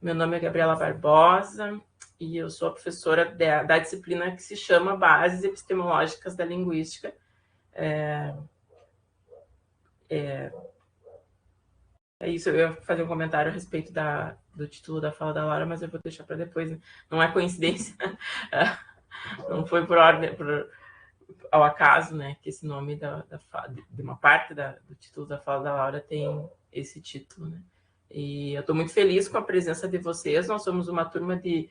Meu nome é Gabriela Barbosa e eu sou a professora da disciplina que se chama Bases Epistemológicas da Linguística. É isso, eu ia fazer um comentário a respeito do título da fala da Laura, mas eu vou deixar para depois. Não é coincidência, não foi por ordem, ao acaso, né, que esse nome de uma parte do título da fala da Laura tem esse título, né? E eu estou muito feliz com a presença de vocês. Nós somos uma turma de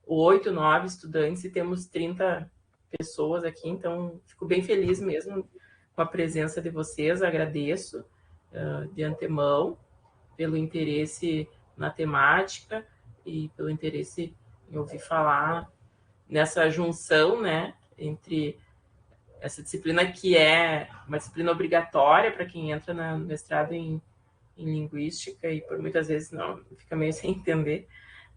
8, 9 estudantes e temos 30 pessoas aqui, então fico bem feliz mesmo com a presença de vocês. Agradeço de antemão pelo interesse na temática e pelo interesse em ouvir falar nessa junção, né, entre essa disciplina que é uma disciplina obrigatória para quem entra no mestrado em linguística e por muitas vezes não fica meio sem entender,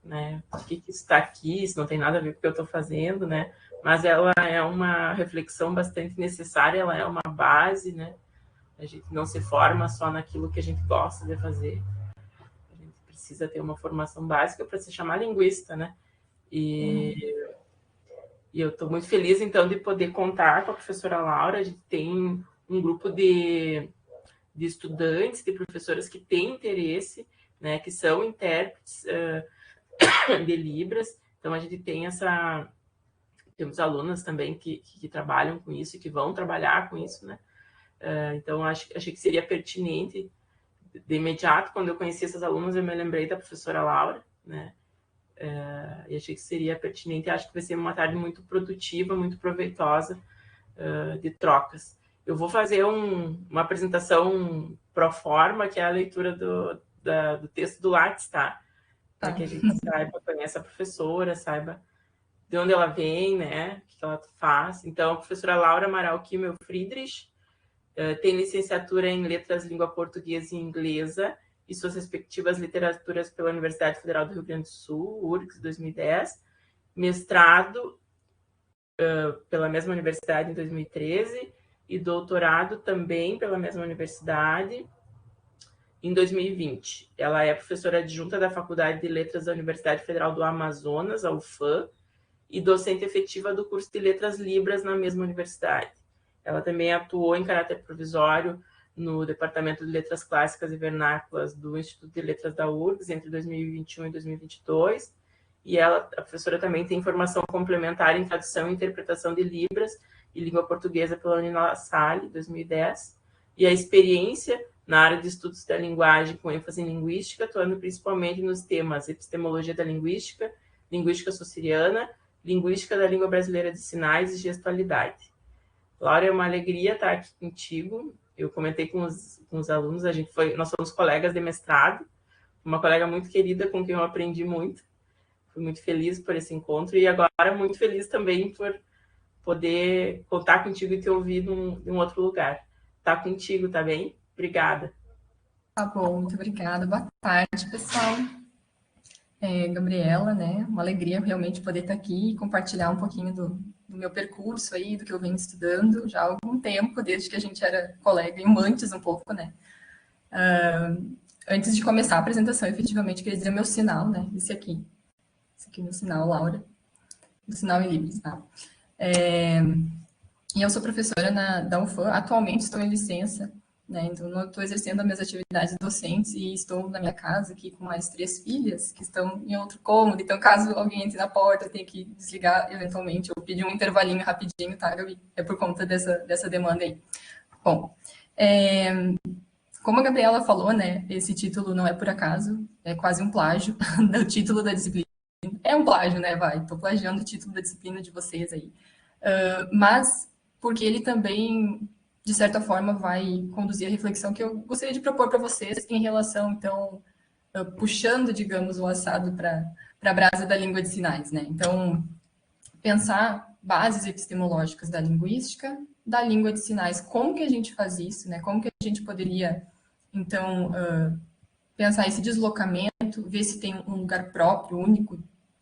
né, o que está aqui, isso não tem nada a ver com o que eu estou fazendo, né, mas ela é uma reflexão bastante necessária, ela é uma base, né, a gente não se forma só naquilo que a gente gosta de fazer, a gente precisa ter uma formação básica para se chamar linguista, né, e eu estou muito feliz, então, de poder contar com a professora Laura. A gente tem um grupo de estudantes, de professoras que têm interesse, né, que são intérpretes de Libras. Então, a gente tem temos alunas também que trabalham com isso e que vão trabalhar com isso, né? Então, achei que seria pertinente, de imediato, quando eu conheci essas alunas, eu me lembrei da professora Laura, né? E achei que seria pertinente. Acho que vai ser uma tarde muito produtiva, muito proveitosa de trocas. Eu vou fazer uma apresentação pro forma, que é a leitura do texto do Lattes, tá? Para que a gente saiba, conheça a professora, saiba de onde ela vem, né? O que ela faz. Então, a professora Laura Amaral Kimmel Friedrich tem licenciatura em Letras, Língua Portuguesa e Inglesa e suas respectivas literaturas pela Universidade Federal do Rio Grande do Sul, URGS, 2010, mestrado pela mesma universidade em 2013 e doutorado também pela mesma universidade em 2020. Ela é professora adjunta da Faculdade de Letras da Universidade Federal do Amazonas, a UFAM, e docente efetiva do curso de Letras Libras na mesma universidade. Ela também atuou em caráter provisório no Departamento de Letras Clássicas e Vernáculas do Instituto de Letras da URGS entre 2021 e 2022. E a professora também tem formação complementar em tradução e interpretação de Libras e língua portuguesa pela Unila Salle, 2010. E a experiência na área de estudos da linguagem com ênfase em linguística, atuando principalmente nos temas epistemologia da linguística, linguística saussuriana, linguística da língua brasileira de sinais e gestualidade. Laura, é uma alegria estar aqui contigo. Eu comentei com os alunos, nós somos colegas de mestrado, uma colega muito querida com quem eu aprendi muito. Fui muito feliz por esse encontro e agora muito feliz também por poder contar contigo e te ouvir em um outro lugar. Tá contigo, tá bem? Obrigada. Tá bom, muito obrigada. Boa tarde, pessoal. Gabriela, né? Uma alegria realmente poder estar aqui e compartilhar um pouquinho do meu percurso aí, do que eu venho estudando já há algum tempo, desde que a gente era colega, e antes um pouco, né? Antes de começar a apresentação, efetivamente, queria dizer meu sinal, né? Esse aqui é meu sinal, Laura. O sinal em Libras, tá? E eu sou professora da UFAM, atualmente estou em licença, né? Então, não estou exercendo as minhas atividades docentes e estou na minha casa aqui com mais 3 filhas que estão em outro cômodo. Então, caso alguém entre na porta, eu tenho que desligar eventualmente ou pedir um intervalinho rapidinho, tá, Gabi? É por conta dessa demanda aí. Bom, como a Gabriela falou, né? Esse título não é por acaso, é quase um plágio do título da disciplina. É um plágio, né? Estou plagiando o título da disciplina de vocês aí. Mas porque ele também, de certa forma, vai conduzir a reflexão que eu gostaria de propor para vocês em relação, então, puxando, digamos, o assado para a brasa da língua de sinais, né? Então, pensar bases epistemológicas da linguística, da língua de sinais, como que a gente faz isso, né? Como que a gente poderia, então, pensar esse deslocamento, ver se tem um lugar próprio, único,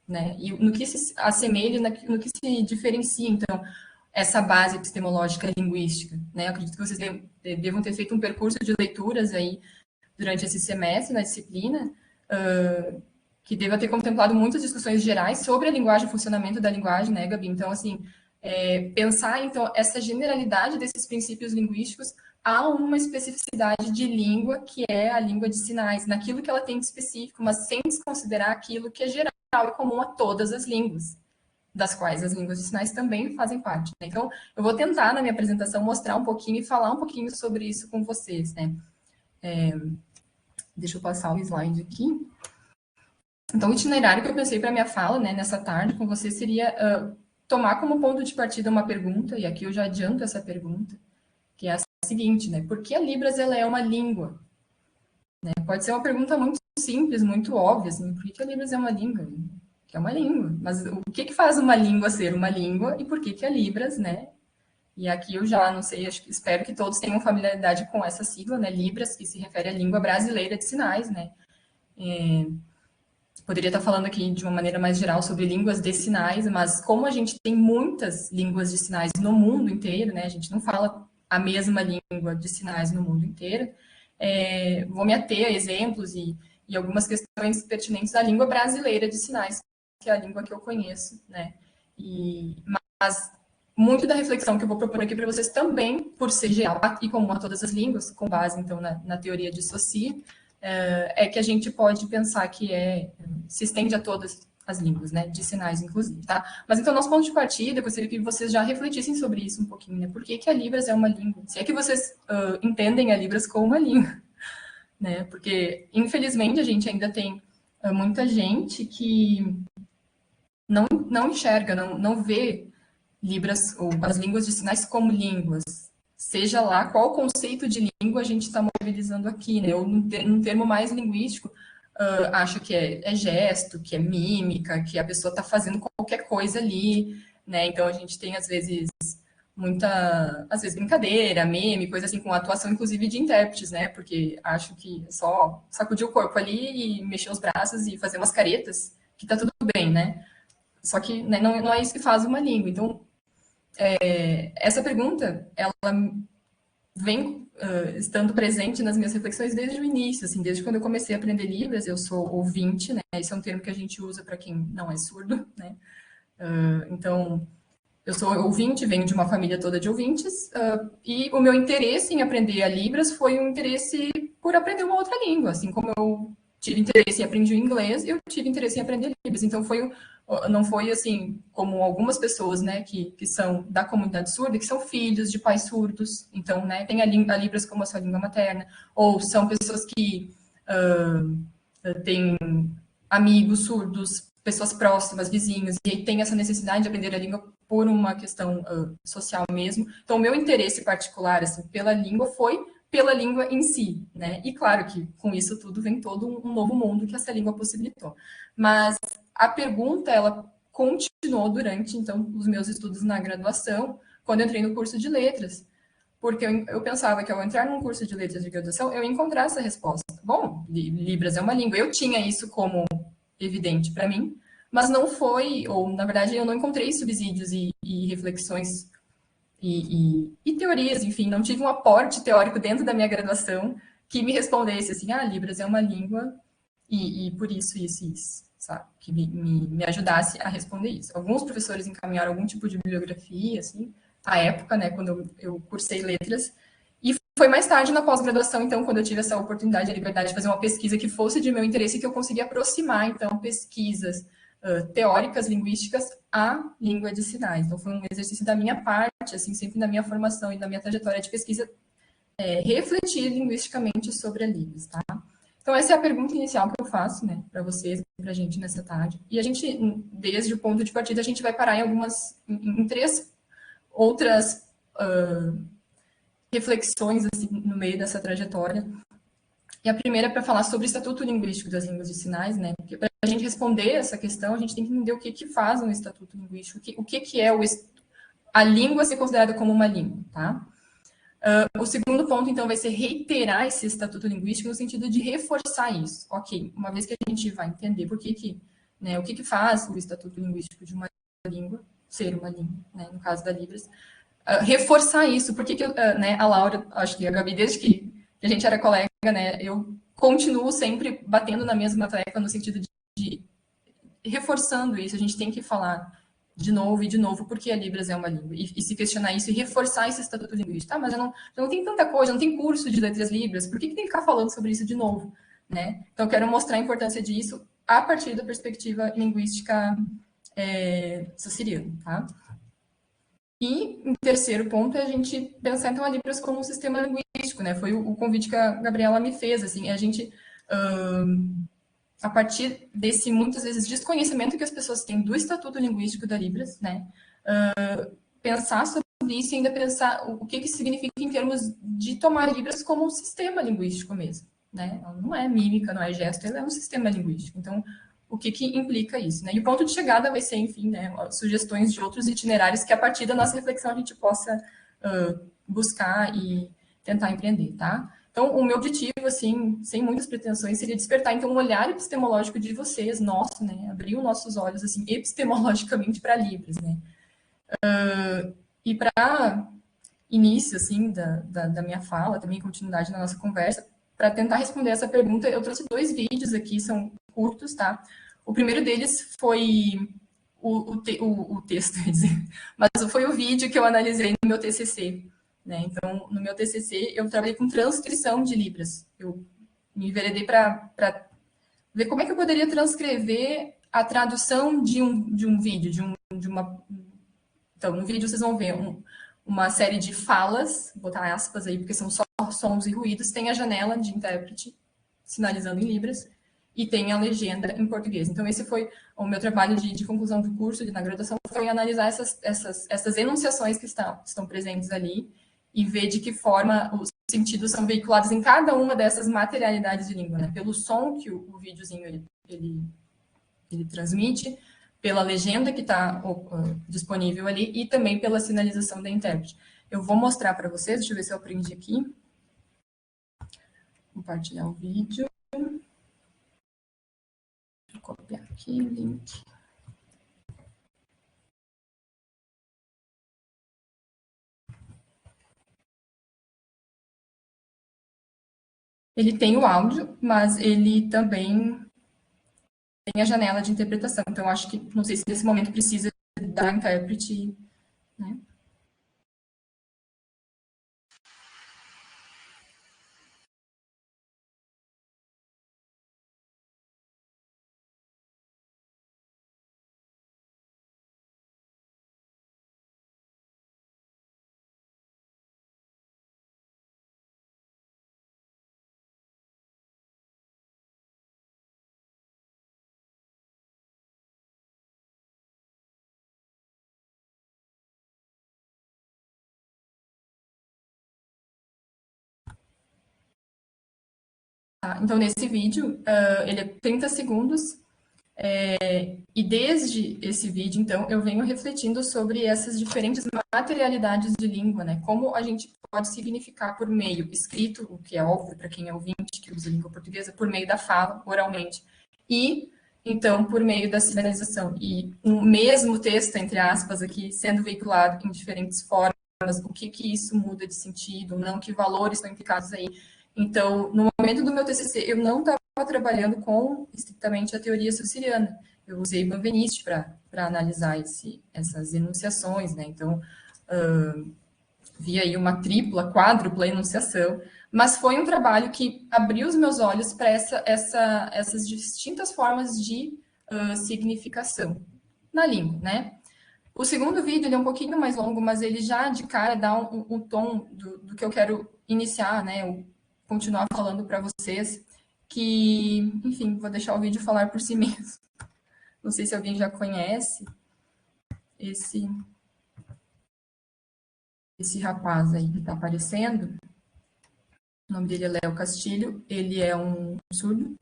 né? E no que se assemelha, no que se diferencia, então, essa base epistemológica linguística, né? Eu acredito que vocês devam ter feito um percurso de leituras aí durante esse semestre na disciplina, que deva ter contemplado muitas discussões gerais sobre a linguagem, o funcionamento da linguagem, né, Gabi? Então, assim, pensar, então, essa generalidade desses princípios linguísticos a uma especificidade de língua, que é a língua de sinais, naquilo que ela tem de específico, mas sem desconsiderar aquilo que é geral e comum a todas as línguas, das quais as línguas de sinais também fazem parte, né? Então, eu vou tentar, na minha apresentação, mostrar um pouquinho e falar um pouquinho sobre isso com vocês, né? Deixa eu passar o slide aqui. Então, o itinerário que eu pensei para minha fala, né, nessa tarde com você seria tomar como ponto de partida uma pergunta, e aqui eu já adianto essa pergunta, que é a seguinte, né? Por que a Libras ela é uma língua? Né? Pode ser uma pergunta muito simples, muito óbvia, assim, por que a Libras é uma língua? Que é uma língua. Mas o que faz uma língua ser uma língua e por que a Libras, né? E aqui eu já não sei, espero que todos tenham familiaridade com essa sigla, né? Libras, que se refere à língua brasileira de sinais, né? Poderia estar falando aqui de uma maneira mais geral sobre línguas de sinais, mas como a gente tem muitas línguas de sinais no mundo inteiro, né? A gente não fala a mesma língua de sinais no mundo inteiro. Vou me ater a exemplos e algumas questões pertinentes à língua brasileira de sinais, que é a língua que eu conheço, né? Mas muito da reflexão que eu vou propor aqui para vocês também, por ser geral e comum a todas as línguas, com base, então, na teoria de Saussure, é que a gente pode pensar que se estende a todas as línguas, né, de sinais, inclusive, tá? Mas, então, nosso ponto de partida, eu gostaria que vocês já refletissem sobre isso um pouquinho, né? Por que a Libras é uma língua? Se é que vocês entendem a Libras como uma língua, né? Porque, infelizmente, a gente ainda tem muita gente que não enxerga, não vê Libras ou as línguas de sinais como línguas. Seja lá qual conceito de língua a gente está mobilizando aqui, né? Ou num termo mais linguístico, acha que é gesto, que é mímica, que a pessoa está fazendo qualquer coisa ali, né? Então a gente tem às vezes brincadeira, meme, coisa assim, com atuação inclusive de intérpretes, né? Porque acho que é só sacudir o corpo ali e mexer os braços e fazer umas caretas, que tá tudo bem, né? Só que né, não é isso que faz uma língua. Então, essa pergunta, ela vem estando presente nas minhas reflexões desde o início, assim, desde quando eu comecei a aprender Libras. Eu sou ouvinte, né? Esse é um termo que a gente usa para quem não é surdo, né? Então, eu sou ouvinte, venho de uma família toda de ouvintes, e o meu interesse em aprender a Libras foi um interesse por aprender uma outra língua, assim como eu tive interesse em aprender o inglês, eu tive interesse em aprender Libras. Então, não foi assim, como algumas pessoas, né, que são da comunidade surda, que são filhos de pais surdos, então, né, tem a Libras como a sua língua materna, ou são pessoas que têm amigos surdos, pessoas próximas, vizinhos, e aí tem essa necessidade de aprender a língua por uma questão social mesmo. Então, o meu interesse particular assim, pela língua foi pela língua em si, né? E claro que com isso tudo vem todo um novo mundo que essa língua possibilitou. Mas a pergunta, ela continuou durante, então, os meus estudos na graduação, quando eu entrei no curso de letras, porque eu pensava que ao entrar num curso de letras de graduação, eu ia encontrar essa resposta. Bom, Libras é uma língua. Eu tinha isso como evidente para mim, mas não foi, ou na verdade eu não encontrei subsídios e reflexões e teorias, enfim, não tive um aporte teórico dentro da minha graduação que me respondesse assim, Libras é uma língua e por isso, sabe? Que me ajudasse a responder isso. Alguns professores encaminharam algum tipo de bibliografia, assim, à época, né, quando eu cursei letras, e foi mais tarde na pós-graduação, então, quando eu tive essa oportunidade, a liberdade de fazer uma pesquisa que fosse de meu interesse, que eu consegui aproximar, então, pesquisas teóricas, linguísticas, à língua de sinais. Então, foi um exercício da minha parte, assim, sempre na minha formação e na minha trajetória de pesquisa, refletir linguisticamente sobre a Libras, tá? Então, essa é a pergunta inicial que eu faço, né, para vocês, para a gente nessa tarde. E a gente, desde o ponto de partida, a gente vai parar em três outras reflexões, assim, no meio dessa trajetória. E a primeira é para falar sobre o Estatuto Linguístico das Línguas de Sinais, né, porque para a gente responder essa questão, a gente tem que entender o que faz um Estatuto Linguístico, o que é a língua ser considerada como uma língua, tá? O segundo ponto, então, vai ser reiterar esse estatuto linguístico no sentido de reforçar isso. Ok, uma vez que a gente vai entender o que faz o estatuto linguístico de uma língua ser uma língua, né, no caso da Libras, reforçar isso. Por que né, a Laura, acho que a Gabi, desde que a gente era colega, né, eu continuo sempre batendo na mesma tecla no sentido de reforçando isso, a gente tem que falar de novo e de novo porque a Libras é uma língua, e se questionar isso e reforçar esse estatuto linguístico. Tá, mas eu não tenho tanta coisa, não tem curso de letras Libras, por que tem que ficar falando sobre isso de novo? Né? Então, eu quero mostrar a importância disso a partir da perspectiva linguística saussuriana. Tá? E, em terceiro ponto, é a gente pensar, então, a Libras como um sistema linguístico. Né? Foi o convite que a Gabriela me fez. Assim, a gente... a partir desse, muitas vezes, desconhecimento que as pessoas têm do Estatuto Linguístico da Libras, né? Pensar sobre isso e ainda pensar o que significa em termos de tomar Libras como um sistema linguístico mesmo, né? Não é mímica, não é gesto, é um sistema linguístico. Então, o que implica isso, né? E o ponto de chegada vai ser, enfim, né, sugestões de outros itinerários que, a partir da nossa reflexão, a gente possa buscar e tentar empreender, tá? Então, o meu objetivo, assim, sem muitas pretensões, seria despertar, então, um olhar epistemológico de vocês, nosso, né? Abrir os nossos olhos, assim, epistemologicamente para Libras, né? E para início, assim, da minha fala, também continuidade da nossa conversa, para tentar responder essa pergunta, eu trouxe 2 vídeos aqui, são curtos, tá? O primeiro deles foi o texto, quer dizer, mas foi o vídeo que eu analisei no meu TCC, né? Então, no meu TCC, eu trabalhei com transcrição de Libras. Eu me enveredei para ver como é que eu poderia transcrever a tradução de um vídeo, de uma... Então, no vídeo vocês vão ver uma série de falas, vou botar aspas aí, porque são só sons e ruídos, tem a janela de intérprete sinalizando em Libras, e tem a legenda em português. Então, esse foi o meu trabalho de conclusão do curso, na graduação, foi analisar essas enunciações que estão presentes ali e ver de que forma os sentidos são veiculados em cada uma dessas materialidades de língua, né? Pelo som que o videozinho ele transmite, pela legenda que está disponível ali e também pela sinalização da intérprete. Eu vou mostrar para vocês, deixa eu ver se eu aprendi aqui. Compartilhar o vídeo. Vou copiar aqui o link. Ele tem o áudio, mas ele também tem a janela de interpretação. Então, acho que, não sei se nesse momento precisa da intérprete, né? Tá? Então, nesse vídeo, ele é 30 segundos, e desde esse vídeo, então, eu venho refletindo sobre essas diferentes materialidades de língua, né? Como a gente pode significar por meio escrito, o que é óbvio para quem é ouvinte, que usa língua portuguesa, por meio da fala, oralmente, e, então, por meio da sinalização. E um mesmo texto, entre aspas, aqui, sendo veiculado em diferentes formas, o que isso muda de sentido, não, que valores estão implicados aí. Então, no momento do meu TCC, eu não estava trabalhando com estritamente a teoria saussuriana. Eu usei Benveniste para analisar essas enunciações, né? Então, vi aí uma tripla, quádrupla enunciação, mas foi um trabalho que abriu os meus olhos para essas distintas formas de significação na língua, né? O segundo vídeo ele é um pouquinho mais longo, mas ele já de cara dá um tom do que eu quero iniciar, né? Eu continuar falando para vocês, que, enfim, vou deixar o vídeo falar por si mesmo. Não sei se alguém já conhece esse, esse rapaz aí que está aparecendo. O nome dele é Léo Castilho, ele é um surdo.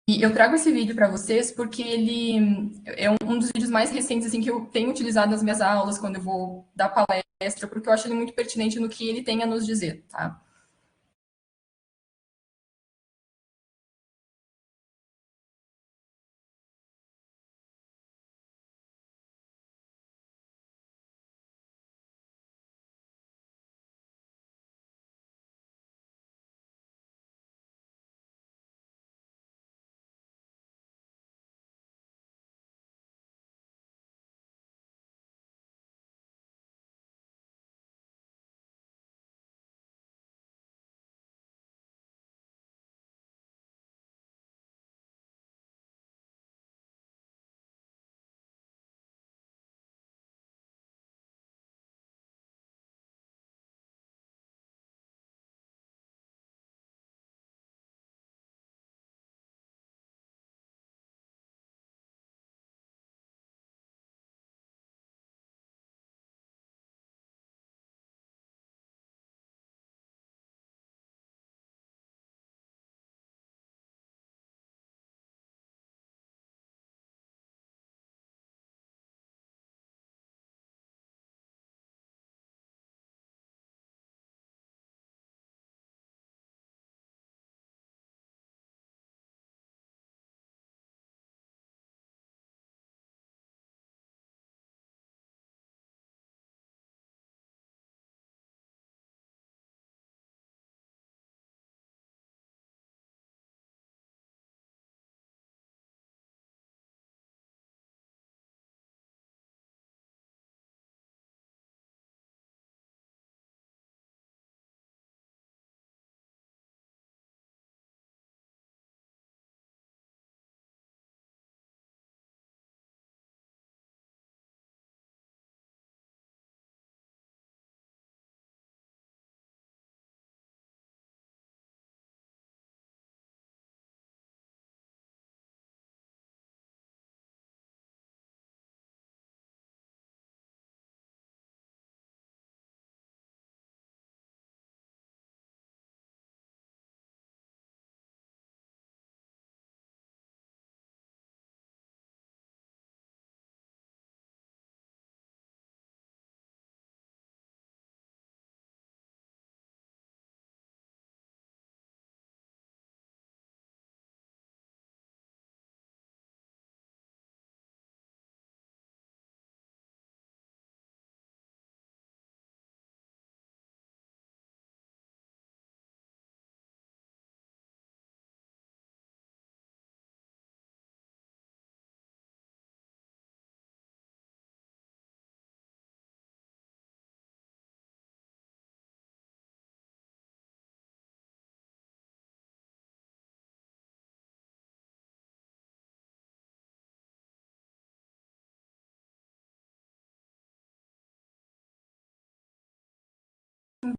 E eu trago esse vídeo para vocês porque ele é um dos vídeos mais recentes assim, que eu tenho utilizado nas minhas aulas, quando eu vou dar palestra, porque eu acho ele muito pertinente no que ele tem a nos dizer, tá?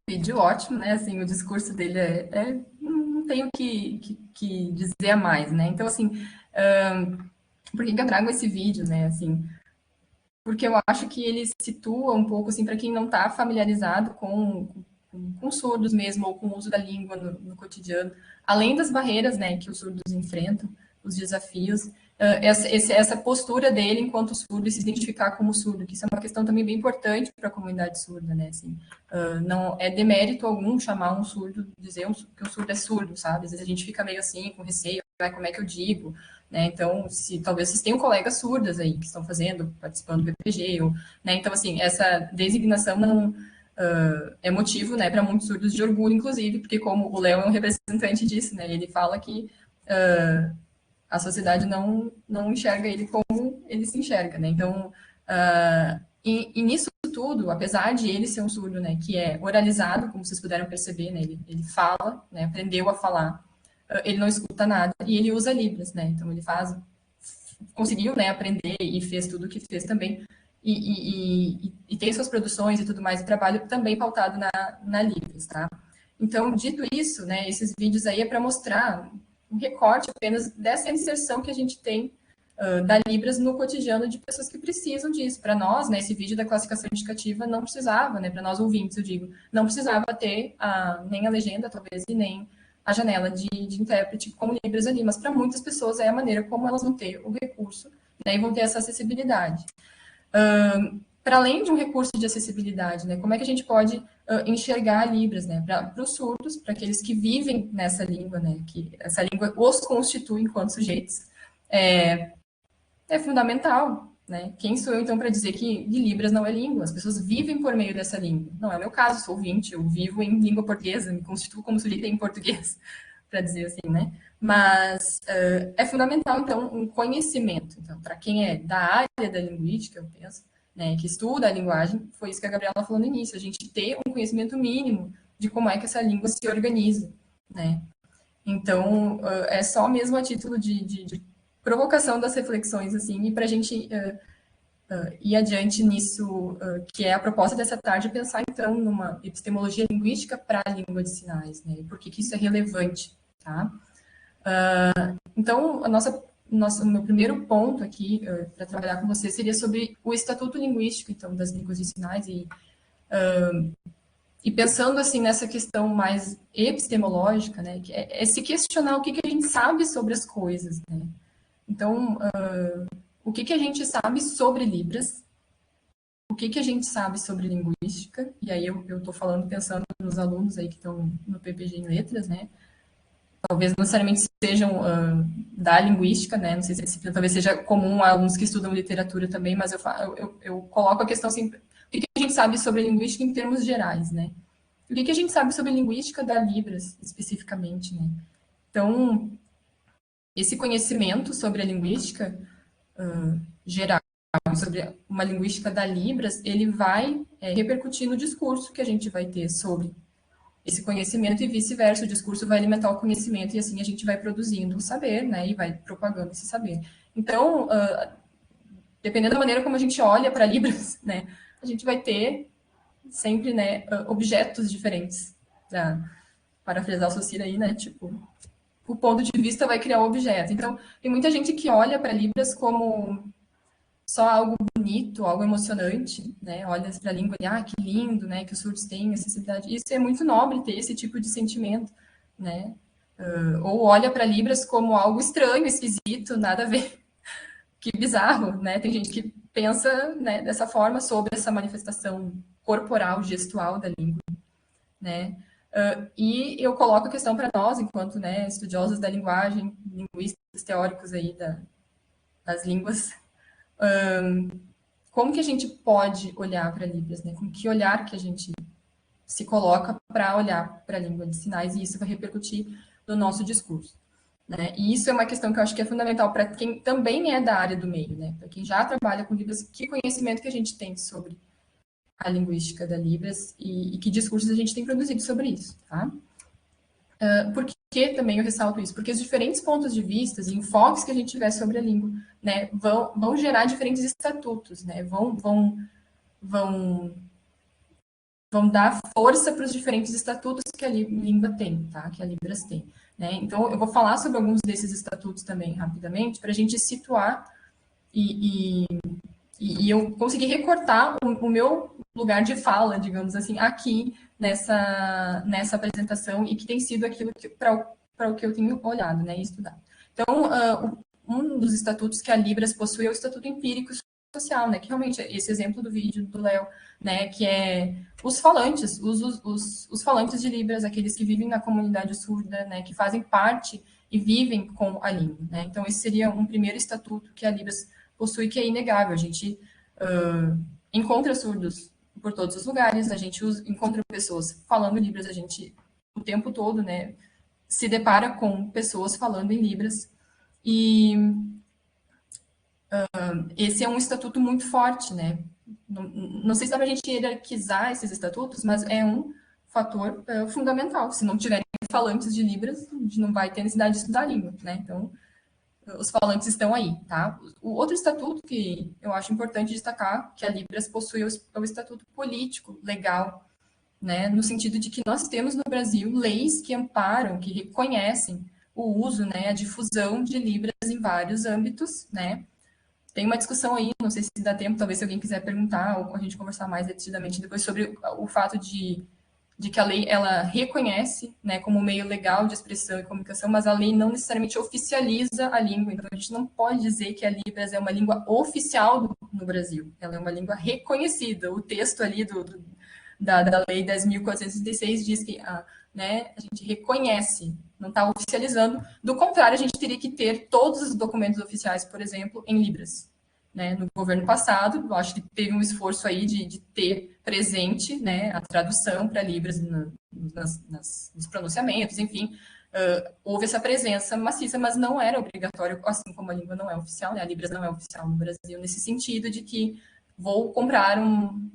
vídeo ótimo, né? Assim, o discurso dele não tenho que dizer a mais, né? Então, assim, por que eu trago esse vídeo, né? Assim, porque eu acho que ele situa um pouco, assim, para quem não está familiarizado com surdos mesmo, ou com o uso da língua no cotidiano, além das barreiras, né, que os surdos enfrentam, os desafios, essa postura dele enquanto surdo e se identificar como surdo, que isso é uma questão também bem importante para a comunidade surda, né, assim, não é demérito algum chamar um surdo, dizer que o surdo é surdo, sabe, às vezes a gente fica meio assim, com receio, como é que eu digo, né, então, talvez vocês tenham colegas surdas aí, que estão participando do PPG, né, então, assim, essa designação não é motivo, né, para muitos surdos de orgulho, inclusive, porque como o Léo é um representante disso, né, ele fala que a sociedade não enxerga ele como ele se enxerga, né, então, e nisso tudo, apesar de ele ser um surdo, né, que é oralizado, como vocês puderam perceber, né, ele fala, né, aprendeu a falar, ele não escuta nada, e ele usa Libras, né, então ele conseguiu, né, aprender e fez tudo o que fez também, e tem suas produções e tudo mais, e trabalho também pautado na Libras, tá? Então, dito isso, né, esses vídeos aí é para mostrar um recorte apenas dessa inserção que a gente tem da Libras no cotidiano de pessoas que precisam disso. Para nós, né, esse vídeo da classificação indicativa não precisava, né, para nós ouvintes, eu digo, não precisava ter nem a legenda, talvez, e nem a janela de intérprete como Libras ali, mas para muitas pessoas é a maneira como elas vão ter o recurso, né, e vão ter essa acessibilidade. Para além de um recurso de acessibilidade, né, como é que a gente pode enxergar Libras, né, para os surdos, para aqueles que vivem nessa língua, né, que essa língua os constitui enquanto sujeitos, é fundamental, né? Quem sou eu, então, para dizer que de Libras não é língua? As pessoas vivem por meio dessa língua. Não é o meu caso, sou ouvinte, eu vivo em língua portuguesa, me constituo como sujeito em português, para dizer assim, né? Mas é fundamental, então, um conhecimento. Então, para quem é da área da linguística, eu penso, né, que estuda a linguagem, foi isso que a Gabriela falou no início, a gente ter um conhecimento mínimo de como é que essa língua se organiza, né? Então, é só mesmo a título de provocação das reflexões, assim, e para a gente ir adiante nisso, que é a proposta dessa tarde, pensar, então, numa epistemologia linguística para a língua de sinais, né? E por que isso é relevante, tá? Então, o meu primeiro ponto aqui para trabalhar com você seria sobre o estatuto linguístico, então, das línguas de sinais e pensando assim nessa questão mais epistemológica, né, que é se questionar o que a gente sabe sobre as coisas, né? Então, o que a gente sabe sobre Libras? O que a gente sabe sobre linguística? E aí eu estou falando pensando nos alunos aí que estão no PPG em letras, né? Talvez não necessariamente sejam da linguística, né? Não sei se talvez seja comum a alunos que estudam literatura também, mas eu coloco a questão assim, o que a gente sabe sobre linguística em termos gerais, né? O que a gente sabe sobre linguística da Libras, especificamente, né? Então, esse conhecimento sobre a linguística geral, sobre uma linguística da Libras, ele vai repercutir no discurso que a gente vai ter sobre esse conhecimento e vice-versa. O discurso vai alimentar o conhecimento e assim a gente vai produzindo o saber, né? E vai propagando esse saber. Então, dependendo da maneira como a gente olha para Libras, né? A gente vai ter sempre, né, objetos diferentes. Para parafrasar o Socir aí, né? Tipo, o ponto de vista vai criar o objeto. Então, tem muita gente que olha para Libras como só algo bonito, algo emocionante, né? Olha para a língua e, que lindo, né? Que os surdos têm acessibilidade. Isso é muito nobre ter esse tipo de sentimento, né? Ou olha para Libras como algo estranho, esquisito, nada a ver. Que bizarro, né? Tem gente que pensa, né, dessa forma sobre essa manifestação corporal, gestual da língua, né? E eu coloco a questão para nós, enquanto, né, estudiosos da linguagem, linguistas teóricos aí das línguas, como que a gente pode olhar para Libras, né? Com que olhar que a gente se coloca para olhar para a língua de sinais, e isso vai repercutir no nosso discurso, né? E isso é uma questão que eu acho que é fundamental para quem também é da área do meio, né? Para quem já trabalha com Libras, que conhecimento que a gente tem sobre a linguística da Libras e que discursos a gente tem produzido sobre isso, tá? Por que também eu ressalto isso? Porque os diferentes pontos de vista e enfoques que a gente tiver sobre a língua, né, vão gerar diferentes estatutos, né, vão vão dar força para os diferentes estatutos que a língua tem, tá? Que a Libras tem, né? Então, eu vou falar sobre alguns desses estatutos também, rapidamente, para a gente situar e eu consegui recortar o meu lugar de fala, digamos assim, aqui nessa apresentação, e que tem sido aquilo para o que eu tenho olhado, né, e estudado. Então, um dos estatutos que a Libras possui é o Estatuto Empírico Social, né, que realmente é esse exemplo do vídeo do Léo, né, que é os falantes, os falantes de Libras, aqueles que vivem na comunidade surda, né, que fazem parte e vivem com a língua, né. Então, esse seria um primeiro estatuto que a Libras possui, que é inegável. A gente encontra surdos por todos os lugares, a gente encontra pessoas falando Libras, a gente o tempo todo, né, se depara com pessoas falando em Libras, e esse é um estatuto muito forte, né? Não sei se dá para a gente hierarquizar esses estatutos, mas é um fator fundamental. Se não tiverem falantes de Libras, a gente não vai ter necessidade de estudar a língua, né? Então, os falantes estão aí, tá? O outro estatuto que eu acho importante destacar, que a Libras possui, é o estatuto político, legal, né? No sentido de que nós temos no Brasil leis que amparam, que reconhecem o uso, né, a difusão de Libras em vários âmbitos, né? Tem uma discussão aí, não sei se dá tempo, talvez se alguém quiser perguntar, ou a gente conversar mais detidamente depois sobre o fato de que a lei ela reconhece, né, como meio legal de expressão e comunicação, mas a lei não necessariamente oficializa a língua. Então, a gente não pode dizer que a Libras é uma língua oficial no Brasil. Ela é uma língua reconhecida. O texto ali da Lei 10.436 diz que né, a gente reconhece, não está oficializando. Do contrário, a gente teria que ter todos os documentos oficiais, por exemplo, em Libras. Né, no governo passado, eu acho que teve um esforço aí de ter presente, né, a tradução para Libras nos pronunciamentos, enfim, houve essa presença maciça, mas não era obrigatório, assim como a língua não é oficial, né, a Libras não é oficial no Brasil, nesse sentido de que vou comprar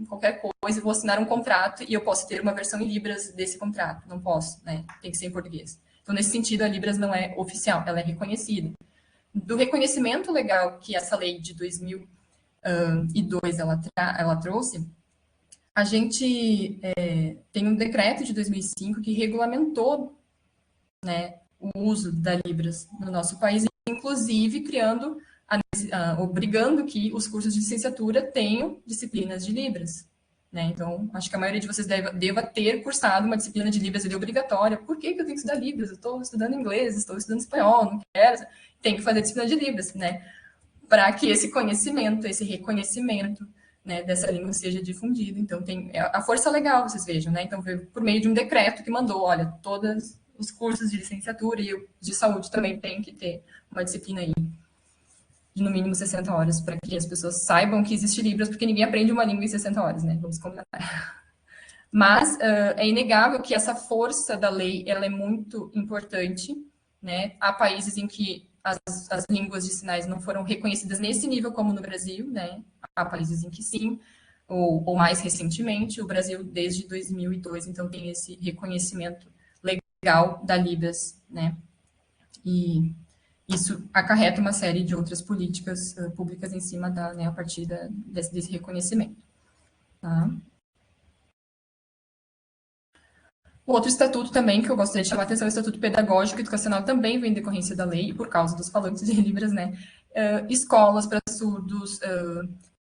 qualquer coisa, vou assinar um contrato e eu posso ter uma versão em Libras desse contrato, não posso, né, tem que ser em português. Então, nesse sentido, a Libras não é oficial, ela é reconhecida. Do reconhecimento legal que essa lei de 2002 ela trouxe, a gente tem um decreto de 2005 que regulamentou, né, o uso da Libras no nosso país, inclusive criando, obrigando que os cursos de licenciatura tenham disciplinas de Libras. Né? Então, acho que a maioria de vocês deva ter cursado uma disciplina de Libras obrigatória. Por que eu tenho que estudar Libras? Eu estou estudando inglês, estou estudando espanhol, não quero. Tem que fazer disciplina de Libras, né? Para que esse conhecimento, esse reconhecimento, né, dessa língua seja difundido. Então, tem a força legal, vocês vejam, né? Então, veio por meio de um decreto que mandou, olha, todos os cursos de licenciatura e de saúde também tem que ter uma disciplina aí de no mínimo 60 horas, para que as pessoas saibam que existe Libras, porque ninguém aprende uma língua em 60 horas, né? Vamos combinar. Mas é inegável que essa força da lei ela é muito importante, né? Há países em que as línguas de sinais não foram reconhecidas nesse nível como no Brasil, né? Há países em que sim, ou mais recentemente, o Brasil desde 2002, então tem esse reconhecimento legal da Libras, né? E isso acarreta uma série de outras políticas públicas em cima né, a partir desse reconhecimento. Tá? O outro estatuto também que eu gostaria de chamar a atenção é o Estatuto Pedagógico e Educacional, também vem em decorrência da lei, por causa dos falantes de Libras, né? Escolas para surdos,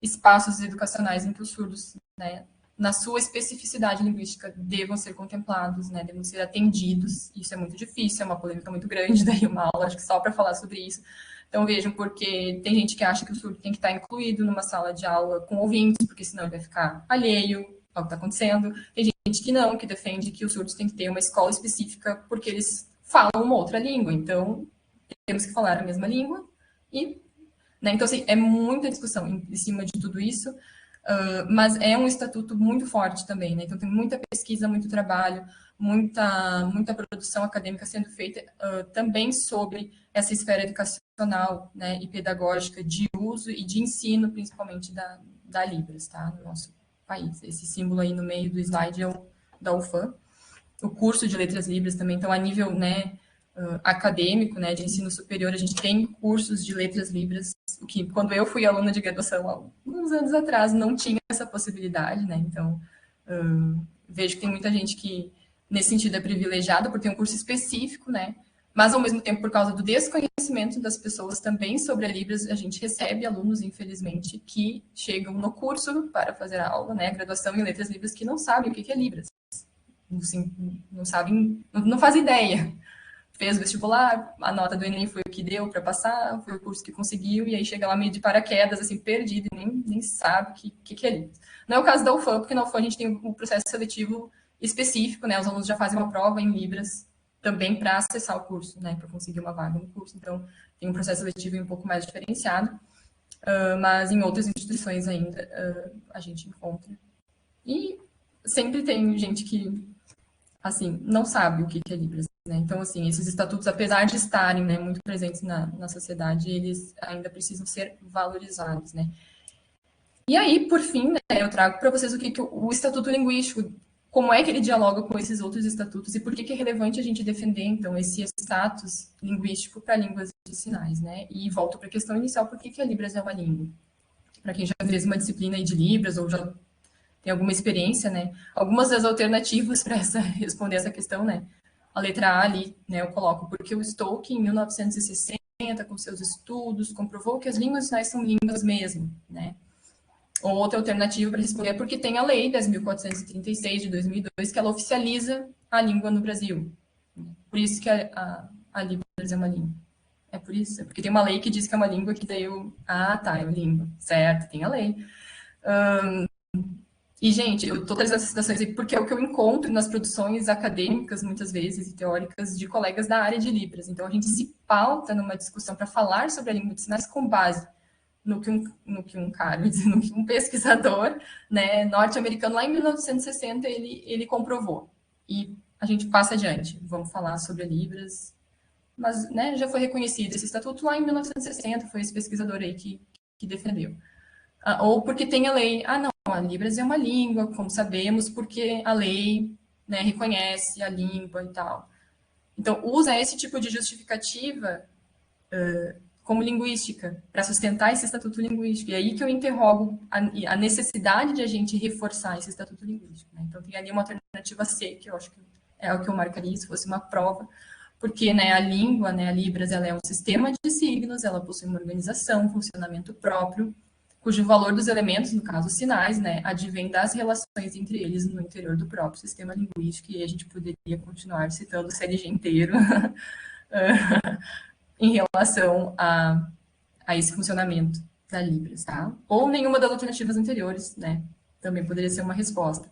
espaços educacionais em que os surdos, né, na sua especificidade linguística, devam ser contemplados, né, devam ser atendidos. Isso é muito difícil, é uma polêmica muito grande, daí uma aula, acho que só para falar sobre isso. Então, vejam, porque tem gente que acha que o surdo tem que estar incluído numa sala de aula com ouvintes, porque senão ele vai ficar alheio ao que está acontecendo. Tem gente que não, que defende que os surdos têm que ter uma escola específica porque eles falam uma outra língua. Então, temos que falar a mesma língua e... Né? Então, assim, é muita discussão em cima de tudo isso, mas é um estatuto muito forte também, né? Então, tem muita pesquisa, muito trabalho, muita produção acadêmica sendo feita também sobre essa esfera educacional, né, e pedagógica de uso e de ensino, principalmente da Libras, tá? No nosso país. Esse símbolo aí no meio do slide é o da UFAM. O curso de Letras Libras também, então, a nível, né, acadêmico, né, de ensino superior, a gente tem cursos de Letras Libras, o que, quando eu fui aluna de graduação, há uns anos atrás, não tinha essa possibilidade, né, então, vejo que tem muita gente que, nesse sentido, é privilegiada por ter um curso específico, né? Mas, ao mesmo tempo, por causa do desconhecimento das pessoas também sobre a Libras, a gente recebe alunos, infelizmente, que chegam no curso para fazer a aula, né, graduação em Letras Libras, que não sabem o que é Libras. Assim, não sabem, não fazem ideia. Fez o vestibular, a nota do Enem foi o que deu para passar, foi o curso que conseguiu, e aí chega lá meio de paraquedas, assim, perdido, e nem sabe o que é Libras. Não é o caso da UFAM, porque na UFAM a gente tem um processo seletivo específico, né, os alunos já fazem uma prova em Libras, também para acessar o curso, né, para conseguir uma vaga no curso. Então, tem um processo seletivo um pouco mais diferenciado, mas em outras instituições ainda a gente encontra. E sempre tem gente que, assim, não sabe o que é Libras, né? Então, assim, esses estatutos, apesar de estarem, né, muito presentes na sociedade, eles ainda precisam ser valorizados, né? E aí, por fim, né, eu trago para vocês que o Estatuto Linguístico, como é que ele dialoga com esses outros estatutos e por que é relevante a gente defender, então, esse status linguístico para línguas de sinais, né? E volto para a questão inicial, por que a Libras é uma língua? Para quem já fez uma disciplina aí de Libras ou já tem alguma experiência, né? Algumas das alternativas para responder essa questão, né? A letra A ali, né, eu coloco, porque o Stoke, em 1960, com seus estudos, comprovou que as línguas de sinais são línguas mesmo, né? Outra alternativa para responder é porque tem a Lei 10.436 de 2002, que ela oficializa a língua no Brasil. Por isso que a Libras é uma língua. É por isso? É porque tem uma lei que diz que é uma língua que daí eu... Ah, tá, é uma língua. Certo, tem a lei. E, gente, eu estou trazendo essas citações aí porque é o que eu encontro nas produções acadêmicas, muitas vezes, e teóricas, de colegas da área de Libras. Então, a gente se pauta numa discussão para falar sobre a língua de sinais com base no que um pesquisador, né, norte-americano, lá em 1960, ele comprovou. E a gente passa adiante. Vamos falar sobre a Libras. Mas, né, já foi reconhecido esse estatuto lá em 1960, foi esse pesquisador aí que defendeu. Ou porque tem a lei. Ah, não, a Libras é uma língua, como sabemos, porque a lei, né, reconhece a língua e tal. Então, usa esse tipo de justificativa como linguística, para sustentar esse estatuto linguístico. E aí que eu interrogo a necessidade de a gente reforçar esse estatuto linguístico. Né? Então, tem ali uma alternativa C, que eu acho que é o que eu marcaria se fosse uma prova, porque, né, a língua, né, a Libras, ela é um sistema de signos, ela possui uma organização, um funcionamento próprio, cujo valor dos elementos, no caso, os sinais, né, advém das relações entre eles no interior do próprio sistema linguístico, e a gente poderia continuar citando o CLG inteiro em relação a esse funcionamento da Libras, tá? Ou nenhuma das alternativas anteriores, né, também poderia ser uma resposta.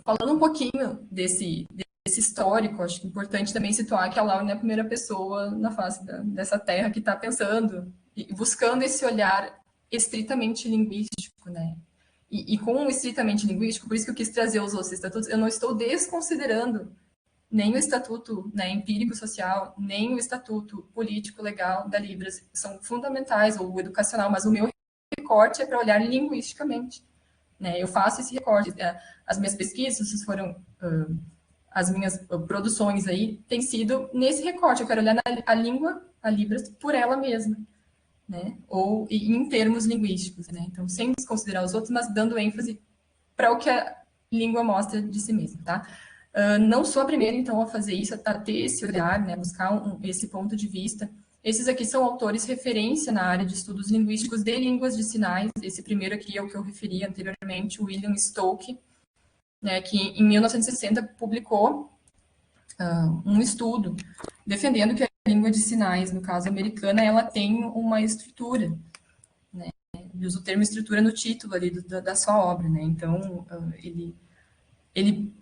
Falando um pouquinho desse histórico, acho que é importante também situar que a Laura não é a primeira pessoa na face dessa terra que está pensando e buscando esse olhar estritamente linguístico, né? E com o estritamente linguístico, por isso que eu quis trazer os outros estatutos, eu não estou desconsiderando nem o estatuto, né, empírico social, nem o estatuto político legal da Libras, são fundamentais, ou o educacional, mas o meu recorte é para olhar linguisticamente, né? Eu faço esse recorte, as minhas pesquisas foram as minhas produções aí têm sido nesse recorte. Eu quero olhar a língua, a Libras, por ela mesma, né? Ou em termos linguísticos, né? Então, sem desconsiderar os outros, mas dando ênfase para o que a língua mostra de si mesma, tá? Não sou a primeira, então, a fazer isso, a ter esse olhar, né? Buscar esse ponto de vista. Esses aqui são autores referência na área de estudos linguísticos de línguas de sinais. Esse primeiro aqui é o que eu referi anteriormente, William Stoke, né, que em 1960 publicou um estudo defendendo que a língua de sinais, no caso americana, ela tem uma estrutura, né? Ele usa o termo estrutura no título ali da sua obra, né? Então, ele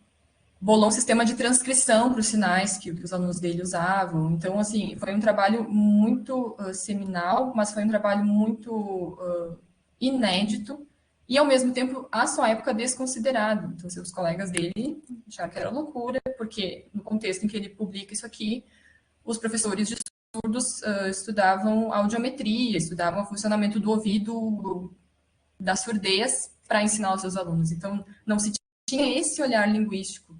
bolou um sistema de transcrição para os sinais que os alunos dele usavam. Então, assim, foi um trabalho muito seminal, mas foi um trabalho muito inédito, e, ao mesmo tempo, à sua época, desconsiderado. Então, seus colegas dele acharam que era loucura, porque, no contexto em que ele publica isso aqui, os professores de surdos estudavam audiometria, estudavam o funcionamento do ouvido, da surdez, para ensinar os seus alunos. Então, não se tinha esse olhar linguístico,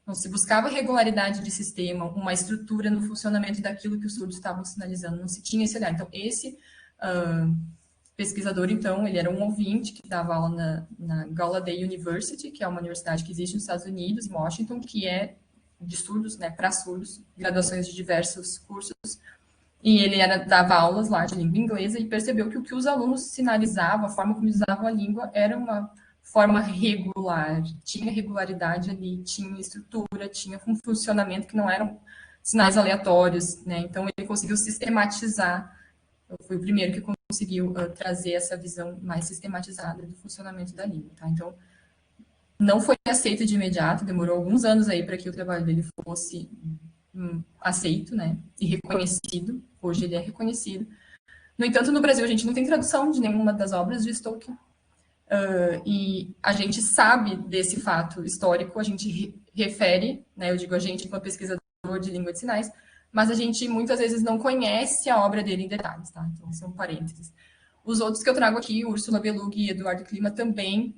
não se buscava regularidade de sistema, uma estrutura no funcionamento daquilo que os surdos estavam sinalizando, não se tinha esse olhar. Então, esse pesquisador, então, ele era um ouvinte que dava aula na Gallaudet University, que é uma universidade que existe nos Estados Unidos, em Washington, que é de surdos, né, para surdos, graduações de diversos cursos, e ele dava aulas lá de língua inglesa e percebeu que o que os alunos sinalizavam, a forma como usavam a língua, era uma forma regular, tinha regularidade ali, tinha estrutura, tinha um funcionamento que não eram sinais aleatórios, né? Então ele conseguiu sistematizar, foi o primeiro que conseguiu trazer essa visão mais sistematizada do funcionamento da língua, tá? Então não foi aceito de imediato, demorou alguns anos aí para que o trabalho dele fosse aceito, né, e reconhecido. Hoje ele é reconhecido. No entanto, no Brasil a gente não tem tradução de nenhuma das obras de Tolkien. E a gente sabe desse fato histórico, a gente refere, né, eu digo a gente enquanto pesquisador de língua de sinais, mas a gente muitas vezes não conhece a obra dele em detalhes, tá? Então, são parênteses. Os outros que eu trago aqui, Úrsula Beluga e Eduardo Klima, também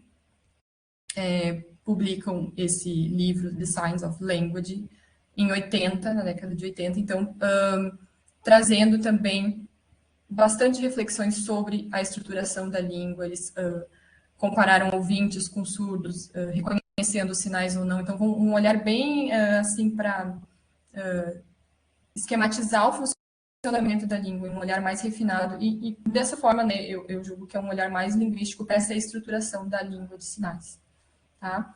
publicam esse livro, The Science of Language, em 80, na década de 80, então, trazendo também bastante reflexões sobre a estruturação da língua, eles compararam ouvintes com surdos, reconhecendo os sinais ou não, então um olhar bem, assim, para esquematizar o funcionamento da língua, um olhar mais refinado, e dessa forma, né, eu julgo que é um olhar mais linguístico para essa estruturação da língua de sinais, tá?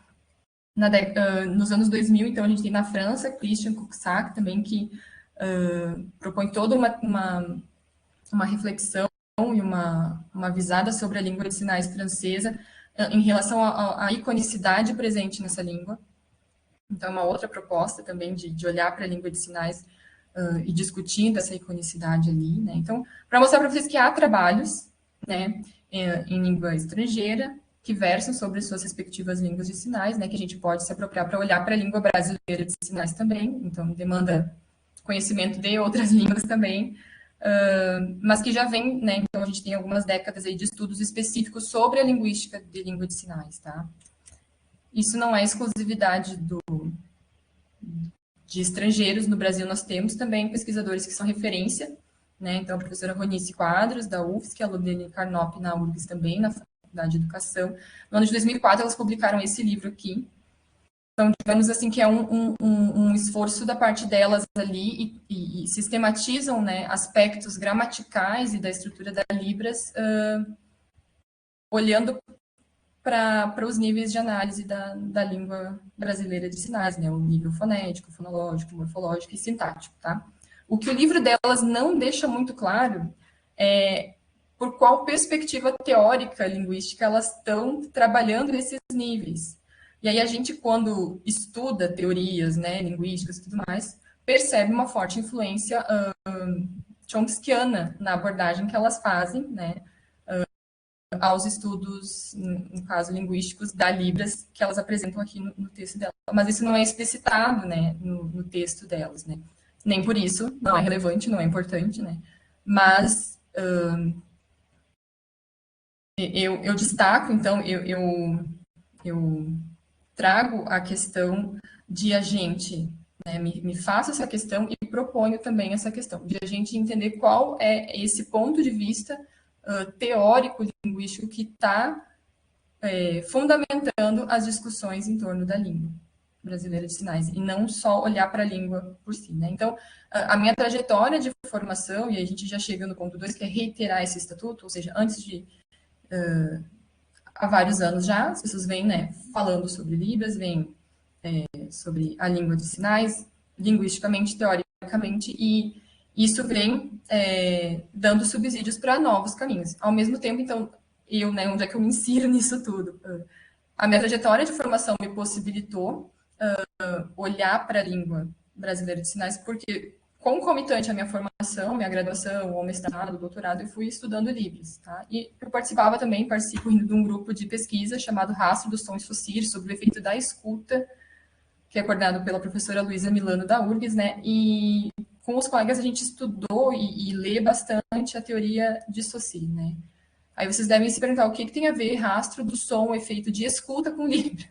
Nos anos 2000, então, a gente tem na França, Christian Cuxac também, que propõe toda uma reflexão e uma visada sobre a língua de sinais francesa em relação à iconicidade presente nessa língua. Então, é uma outra proposta também de olhar para a língua de sinais e discutindo essa iconicidade ali, né? Então, para mostrar para vocês que há trabalhos, né, em língua estrangeira, que versam sobre suas respectivas línguas de sinais, né, que a gente pode se apropriar para olhar para a língua brasileira de sinais também, então demanda conhecimento de outras línguas também, mas que já vem, né, então a gente tem algumas décadas aí de estudos específicos sobre a linguística de língua de sinais, tá? Isso não é exclusividade de estrangeiros, no Brasil nós temos também pesquisadores que são referência, né, então a professora Ronice Quadros, da UFSC, a Ludmila Carnop, na URGS também, na de Educação. No ano de 2004, elas publicaram esse livro aqui. Então, digamos assim, que é um esforço da parte delas ali e sistematizam, né, aspectos gramaticais e da estrutura da Libras, olhando para os níveis de análise da língua brasileira de sinais, né, o nível fonético, fonológico, morfológico e sintático, tá? O que o livro delas não deixa muito claro é por qual perspectiva teórica linguística elas estão trabalhando esses níveis. E aí a gente, quando estuda teorias, né, linguísticas e tudo mais, percebe uma forte influência chomskiana na abordagem que elas fazem, né, aos estudos, no caso, linguísticos da Libras, que elas apresentam aqui no texto delas. Mas isso não é explicitado, né, no texto delas, né. Nem por isso, não é relevante, não é importante, né. Mas eu destaco, então, eu trago a questão de a gente, né, me faço essa questão e proponho também essa questão, de a gente entender qual é esse ponto de vista teórico, linguístico, que está fundamentando as discussões em torno da língua brasileira de sinais, e não só olhar para a língua por si, né? Então, a minha trajetória de formação, e a gente já chega no ponto 2, que é reiterar esse estatuto, ou seja, antes de há vários anos já, as pessoas vêm, né, falando sobre Libras, vêm sobre a língua de sinais, linguisticamente, teoricamente, e isso vem dando subsídios para novos caminhos. Ao mesmo tempo, então, eu, né, onde é que eu me insiro nisso tudo? A minha trajetória de formação me possibilitou olhar para a língua brasileira de sinais, porque concomitante à minha formação, minha graduação, o mestrado, o doutorado, eu fui estudando Libras, tá? E eu participo de um grupo de pesquisa chamado Rastro dos Sons Fossis, sobre o efeito da escuta, que é coordenado pela professora Luísa Milano, da URGS, né? E com os colegas a gente estudou e lê bastante a teoria de Saussure, né? Aí vocês devem se perguntar o que tem a ver rastro do som, efeito de escuta com Libra.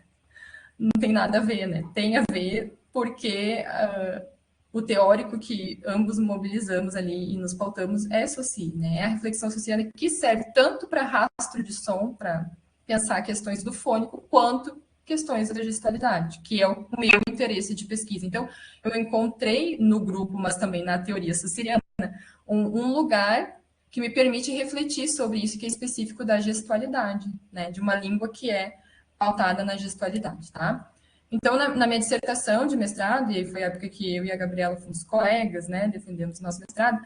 Não tem nada a ver, né? Tem a ver porque o teórico que ambos mobilizamos ali e nos pautamos é SOCI, né? É a reflexão sociana que serve tanto para rastro de som, para pensar questões do fônico, quanto questões da gestualidade, que é o meu interesse de pesquisa. Então, eu encontrei no grupo, mas também na teoria sociriana, um lugar que me permite refletir sobre isso, que é específico da gestualidade, né? De uma língua que é pautada na gestualidade, tá? Então, na minha dissertação de mestrado, e foi a época que eu e a Gabriela fomos colegas, né, defendemos nosso mestrado,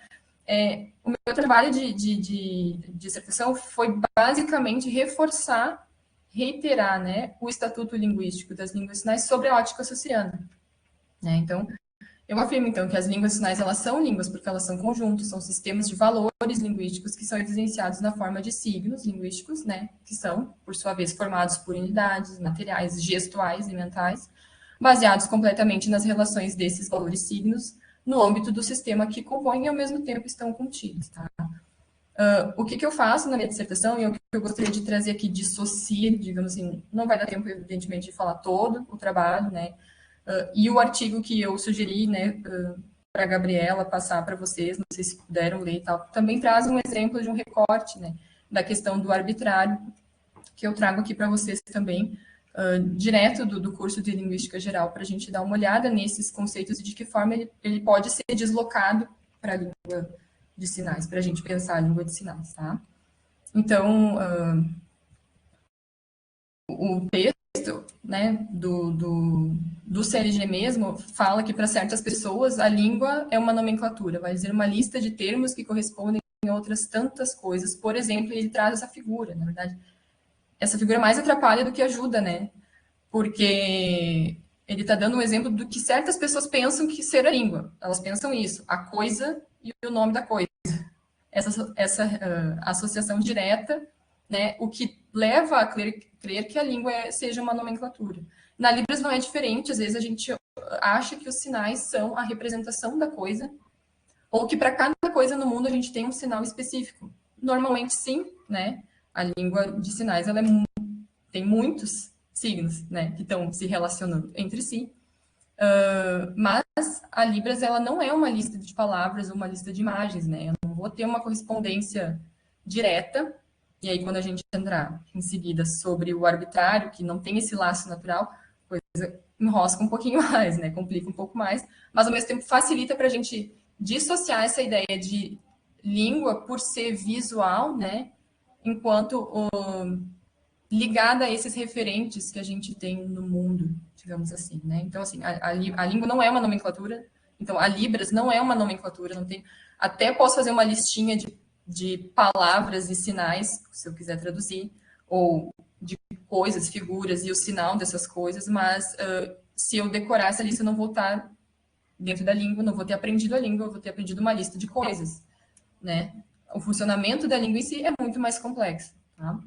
o meu trabalho de dissertação foi basicamente reforçar, reiterar, né, o Estatuto Linguístico das Línguas Sinais sobre a ótica sociana, né? Então, eu afirmo, então, que as línguas sinais, elas são línguas porque elas são conjuntos, são sistemas de valores linguísticos que são evidenciados na forma de signos linguísticos, né, que são, por sua vez, formados por unidades materiais, gestuais e mentais, baseados completamente nas relações desses valores signos no âmbito do sistema que compõem e, ao mesmo tempo, estão contidos, tá? O que eu faço na minha dissertação, e o que eu gostaria de trazer aqui, dissociar, digamos assim, não vai dar tempo, evidentemente, de falar todo o trabalho, né, e o artigo que eu sugeri, né, para a Gabriela passar para vocês, não sei se puderam ler e tal, também traz um exemplo de um recorte, né, da questão do arbitrário, que eu trago aqui para vocês também, direto do curso de Linguística Geral, para a gente dar uma olhada nesses conceitos e de que forma ele pode ser deslocado para a língua de sinais, para a gente pensar a língua de sinais, tá? Então, o texto, né, do CLG mesmo fala que para certas pessoas a língua é uma nomenclatura, vai dizer uma lista de termos que correspondem a outras tantas coisas. Por exemplo, ele traz essa figura, na verdade, essa figura mais atrapalha do que ajuda, né? Porque ele está dando um exemplo do que certas pessoas pensam que ser a língua. Elas pensam isso, a coisa e o nome da coisa. Essa associação direta, né, o que leva a crer que a língua seja uma nomenclatura. Na Libras não é diferente, às vezes a gente acha que os sinais são a representação da coisa, ou que para cada coisa no mundo a gente tem um sinal específico. Normalmente sim, né? A língua de sinais ela tem muitos signos, né, que estão se relacionando entre si. Mas a Libras ela não é uma lista de palavras ou uma lista de imagens, né? Eu não vou ter uma correspondência direta. E aí, quando a gente entrar em seguida sobre o arbitrário, que não tem esse laço natural, a coisa enrosca um pouquinho mais, né? Complica um pouco mais, mas ao mesmo tempo facilita para a gente dissociar essa ideia de língua por ser visual, né? Enquanto ligada a esses referentes que a gente tem no mundo, digamos assim, né? Então, assim, a língua não é uma nomenclatura, então a Libras não é uma nomenclatura, não tem... Até posso fazer uma listinha de palavras e sinais, se eu quiser traduzir, ou de coisas, figuras e o sinal dessas coisas, mas se eu decorar essa lista, eu não vou estar dentro da língua, não vou ter aprendido a língua, eu vou ter aprendido uma lista de coisas, né? O funcionamento da língua em si é muito mais complexo, tá?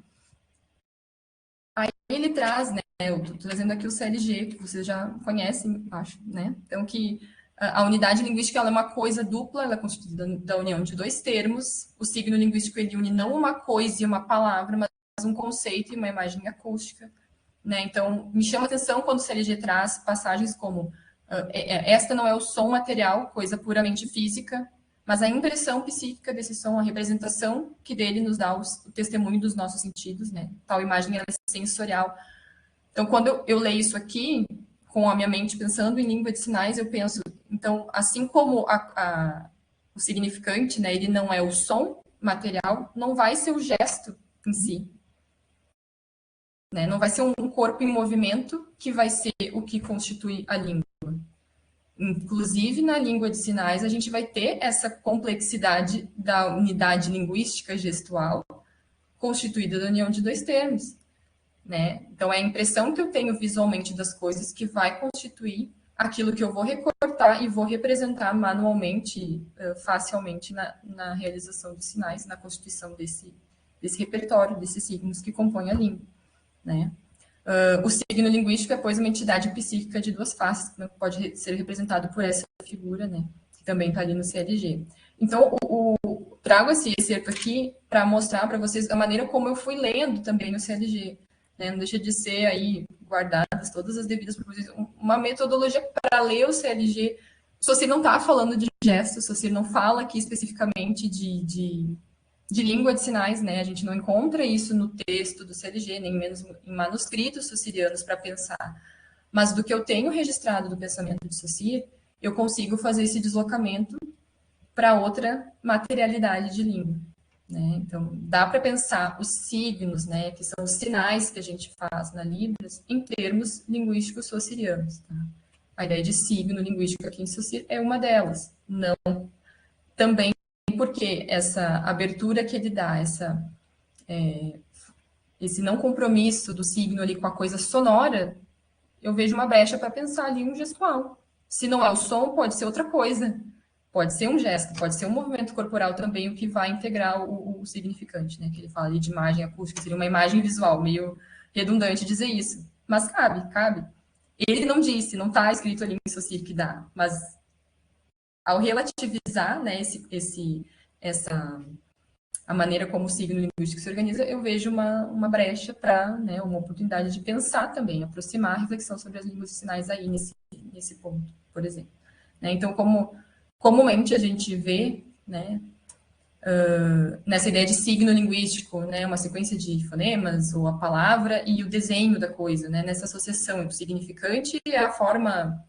Aí ele traz, né, eu estou trazendo aqui o CLG, que vocês já conhecem, acho, né? Então, que a unidade linguística ela é uma coisa dupla, ela é constituída da união de dois termos. O signo linguístico ele une não uma coisa e uma palavra, mas um conceito e uma imagem acústica, né? Então, me chama a atenção quando o CLG traz passagens como esta não é o som material, coisa puramente física, mas a impressão psíquica desse som, a representação que dele nos dá o testemunho dos nossos sentidos, né? Tal imagem ela é sensorial. Então, quando eu leio isso aqui, com a minha mente pensando em língua de sinais, eu penso, então, assim como o significante, né, ele não é o som material, não vai ser o gesto em si, né? Não vai ser um corpo em movimento que vai ser o que constitui a língua. Inclusive, na língua de sinais, a gente vai ter essa complexidade da unidade linguística gestual constituída da união de dois termos, né? Então, é a impressão que eu tenho visualmente das coisas que vai constituir aquilo que eu vou recortar e vou representar manualmente, facilmente na realização dos sinais, na constituição desse repertório, desses signos que compõem a língua, né? O signo linguístico é, pois, uma entidade psíquica de duas faces, que pode ser representado por essa figura, né, que também está ali no CLG. Então, trago esse excerto aqui para mostrar para vocês a maneira como eu fui lendo também no CLG. Né, não deixa de ser aí guardadas todas as devidas proposições, uma metodologia para ler o CLG Saussure não está falando de gestos, Saussure não fala aqui especificamente de língua de sinais, né? A gente não encontra isso no texto do CLG, nem mesmo em manuscritos saussurianos para pensar. Mas do que eu tenho registrado do pensamento de Saussure, eu consigo fazer esse deslocamento para outra materialidade de língua. Né? Então, dá para pensar os signos, né, que são os sinais que a gente faz na Libras, em termos linguísticos saussurianos. Tá? A ideia de signo linguístico aqui em Saussure é uma delas. Não, também porque essa abertura que ele dá, esse não compromisso do signo ali com a coisa sonora, eu vejo uma brecha para pensar ali um gestual. Se não é o som, pode ser outra coisa. Pode ser um gesto, pode ser um movimento corporal também, o que vai integrar o significante, né? Que ele fala ali de imagem acústica, seria uma imagem visual, meio redundante dizer isso. Mas cabe. Ele não disse, não está escrito ali em Saussure que dá, mas ao relativizar, né, a maneira como o signo linguístico se organiza, eu vejo uma brecha para, né, uma oportunidade de pensar também, aproximar a reflexão sobre as línguas de sinais aí nesse ponto, por exemplo. Né? Então, como comumente a gente vê, né, nessa ideia de signo linguístico, né, uma sequência de fonemas, ou a palavra e o desenho da coisa, né, nessa associação entre o significante e a forma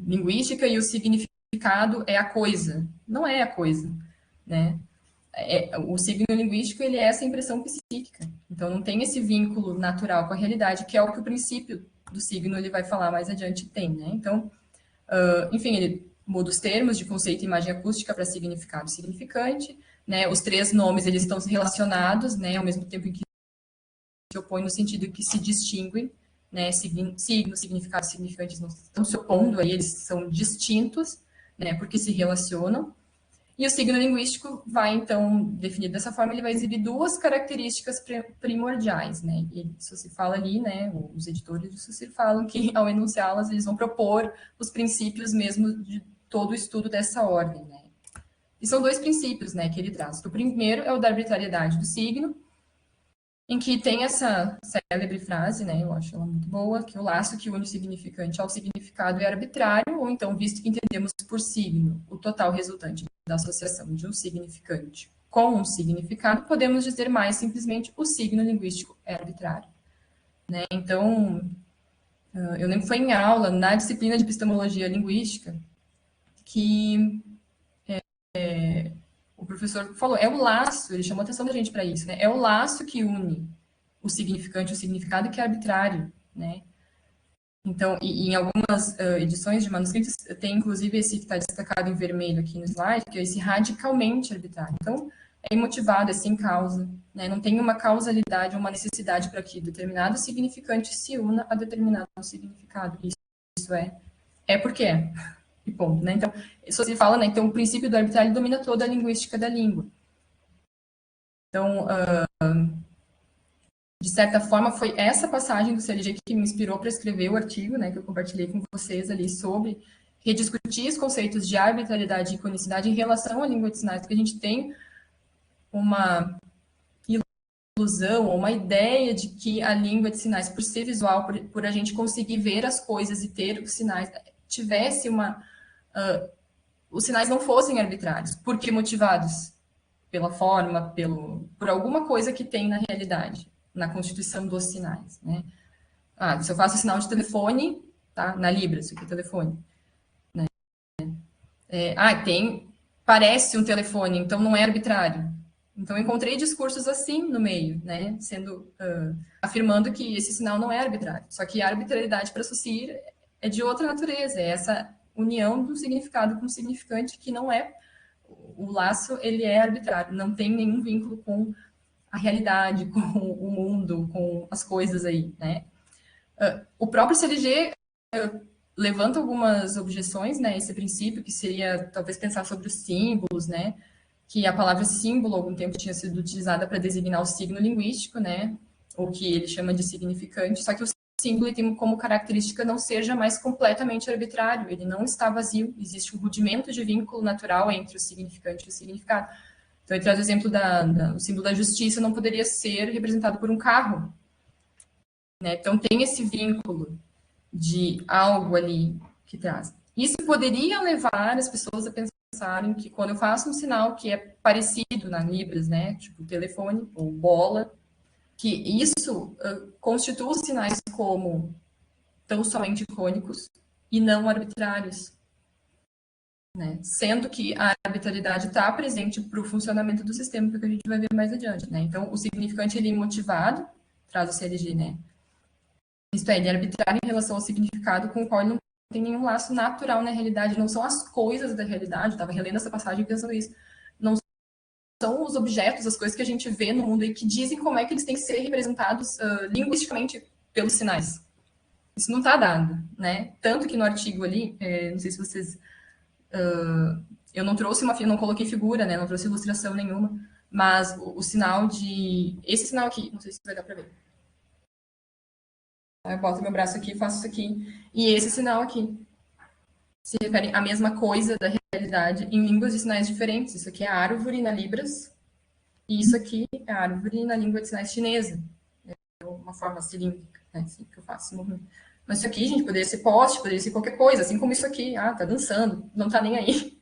linguística e o significado é a coisa. Não é a coisa, né? O signo linguístico ele é essa impressão psíquica. Então, não tem esse vínculo natural com a realidade, que é o que o princípio do signo ele vai falar mais adiante tem, né? Então, enfim, ele muda os termos de conceito e imagem acústica para significado e significante, né? Os três nomes eles estão relacionados, né? Ao mesmo tempo em que se opõem no sentido que se distinguem, né? Signo, significado e significantes não estão se opondo, aí eles são distintos, né? Porque se relacionam. E o signo linguístico vai, então, definido dessa forma, ele vai exibir duas características primordiais, né? E isso se fala ali, né? Os editores disso se falam que, ao enunciá-las, eles vão propor os princípios mesmo de todo o estudo dessa ordem, né? E são dois princípios, né, que ele traz. O primeiro é o da arbitrariedade do signo, em que tem essa célebre frase, né, eu acho ela muito boa, que o laço que une o significante ao significado é arbitrário, ou então, visto que entendemos por signo o total resultante da associação de um significante com um significado, podemos dizer mais simplesmente o signo linguístico é arbitrário. Né? Então, eu lembro que foi em aula, na disciplina de epistemologia linguística, que o professor falou, é o laço, ele chamou a atenção da gente para isso, né? É o laço que une o significante e o significado que é arbitrário, né? Então, e em algumas edições de manuscritos, tem inclusive esse que está destacado em vermelho aqui no slide, que é esse radicalmente arbitrário. Então, é imotivado, é sem causa, né? Não tem uma causalidade, uma necessidade para que determinado significante se una a determinado significado. Isso é porque é. E ponto, né? Então, isso se fala, né? Então, o princípio do arbitrário domina toda a linguística da língua. Então, de certa forma, foi essa passagem do CLG que me inspirou para escrever o artigo, né, que eu compartilhei com vocês ali, sobre rediscutir os conceitos de arbitrariedade e iconicidade em relação à língua de sinais, porque a gente tem uma ilusão, ou uma ideia de que a língua de sinais, por ser visual, por a gente conseguir ver as coisas e ter os sinais, tivesse os sinais não fossem arbitrários. Por que motivados? Pela forma, por alguma coisa que tem na realidade, na constituição dos sinais, né? Se eu faço sinal de telefone, tá? Na Libras, isso aqui é telefone. Né? Parece um telefone, então não é arbitrário. Então, eu encontrei discursos assim no meio, né? Afirmando que esse sinal não é arbitrário. Só que a arbitrariedade para Saussure é de outra natureza, é essa união do significado com o significante que não é. O laço, ele é arbitrário, não tem nenhum vínculo com a realidade, com o mundo, com as coisas aí, né? O próprio CLG levanta algumas objeções, né? Esse princípio que seria, talvez, pensar sobre os símbolos, né? Que a palavra símbolo, há algum tempo, tinha sido utilizada para designar o signo linguístico, né? Ou que ele chama de significante, só que o símbolo tem como característica não seja mais completamente arbitrário, ele não está vazio, existe um rudimento de vínculo natural entre o significante e o significado. Então, ele traz o exemplo do símbolo da justiça, não poderia ser representado por um carro. Né? Então, tem esse vínculo de algo ali que traz. Isso poderia levar as pessoas a pensarem que quando eu faço um sinal que é parecido na Libras, né, tipo telefone ou bola, que isso constitui os sinais como tão somente icônicos e não arbitrários, né? Sendo que a arbitrariedade está presente para o funcionamento do sistema, que a gente vai ver mais adiante, né? Então, o significante ele é motivado, traz o CLG, né? Isto é, ele é arbitrário em relação ao significado com o qual ele não tem nenhum laço natural na realidade, não são as coisas da realidade, estava relendo essa passagem pensando isso, não são os objetos, as coisas que a gente vê no mundo e que dizem como é que eles têm que ser representados linguisticamente pelos sinais. Isso não está dado, né? Tanto que no artigo ali, não sei se vocês... eu não trouxe não coloquei figura, né? Não trouxe ilustração nenhuma, mas o sinal de... Esse sinal aqui, não sei se vai dar para ver. Eu boto meu braço aqui, faço isso aqui. E esse sinal aqui se refere à mesma coisa da realidade em línguas de sinais diferentes. Isso aqui é árvore na Libras, e isso aqui é árvore na língua de sinais chinesa. É uma forma cilíndrica, né? Assim que eu faço esse movimento. Mas isso aqui, gente, poderia ser poste, poderia ser qualquer coisa, assim como isso aqui. Ah, tá dançando, não tá nem aí.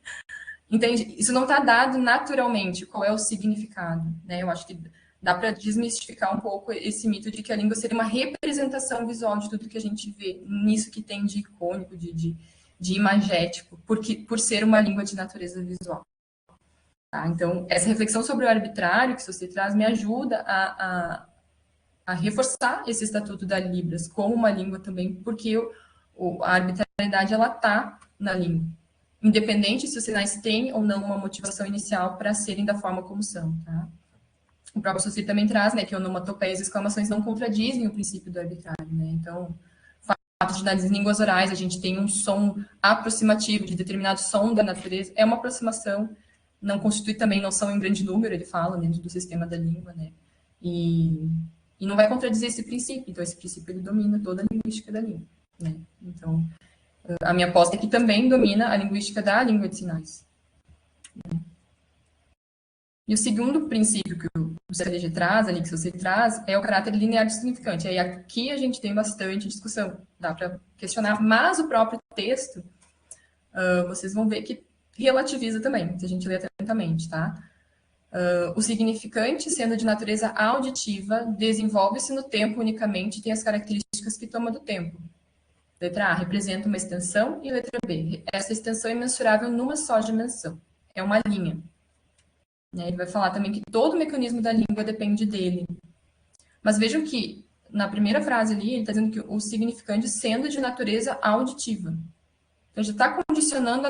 Entende? Isso não está dado naturalmente. Qual é o significado? Né? Eu acho que dá para desmistificar um pouco esse mito de que a língua seria uma representação visual de tudo que a gente vê, nisso que tem de icônico, de imagético, por ser uma língua de natureza visual. Tá? Então, essa reflexão sobre o arbitrário que você traz me ajuda a reforçar esse estatuto da Libras como uma língua também, porque a arbitrariedade ela está na língua, independente se os sinais têm ou não uma motivação inicial para serem da forma como são. Tá? O próprio Saussure também traz, né, que onomatopeias e exclamações não contradizem o princípio do arbitrário. Né? Então, o fato de nas línguas orais a gente tem um som aproximativo de determinado som da natureza, é uma aproximação, não constitui também noção em grande número, ele fala, dentro do sistema da língua, né? E não vai contradizer esse princípio. Então, esse princípio ele domina toda a linguística da língua. Né? Então, a minha aposta é que também domina a linguística da língua de sinais. E o segundo princípio que o CLG traz, ali, que você traz, é o caráter linear de significante. Aí aqui a gente tem bastante discussão, dá para questionar, mas o próprio texto, vocês vão ver que relativiza também, se a gente ler atentamente, tá? O significante, sendo de natureza auditiva, desenvolve-se no tempo unicamente e tem as características que toma do tempo. Letra A representa uma extensão e letra B. Essa extensão é mensurável numa só dimensão. É uma linha. Ele vai falar também que todo o mecanismo da língua depende dele. Mas vejam que, na primeira frase ali, ele está dizendo que o significante sendo de natureza auditiva. Então, já está condicionando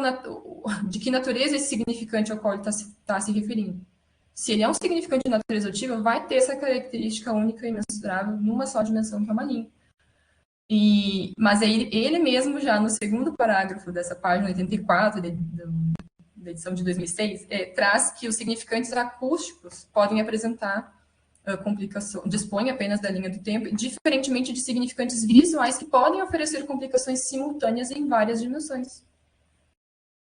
de que natureza esse significante ao qual ele está se referindo. Se ele é um significante de natureza auditiva, vai ter essa característica única e mensurável numa só dimensão, que é uma língua. Mas aí, ele mesmo, já no segundo parágrafo dessa página 84 da edição de 2006, traz que os significantes acústicos podem apresentar complicações, dispõe apenas da linha do tempo, diferentemente de significantes visuais que podem oferecer complicações simultâneas em várias dimensões.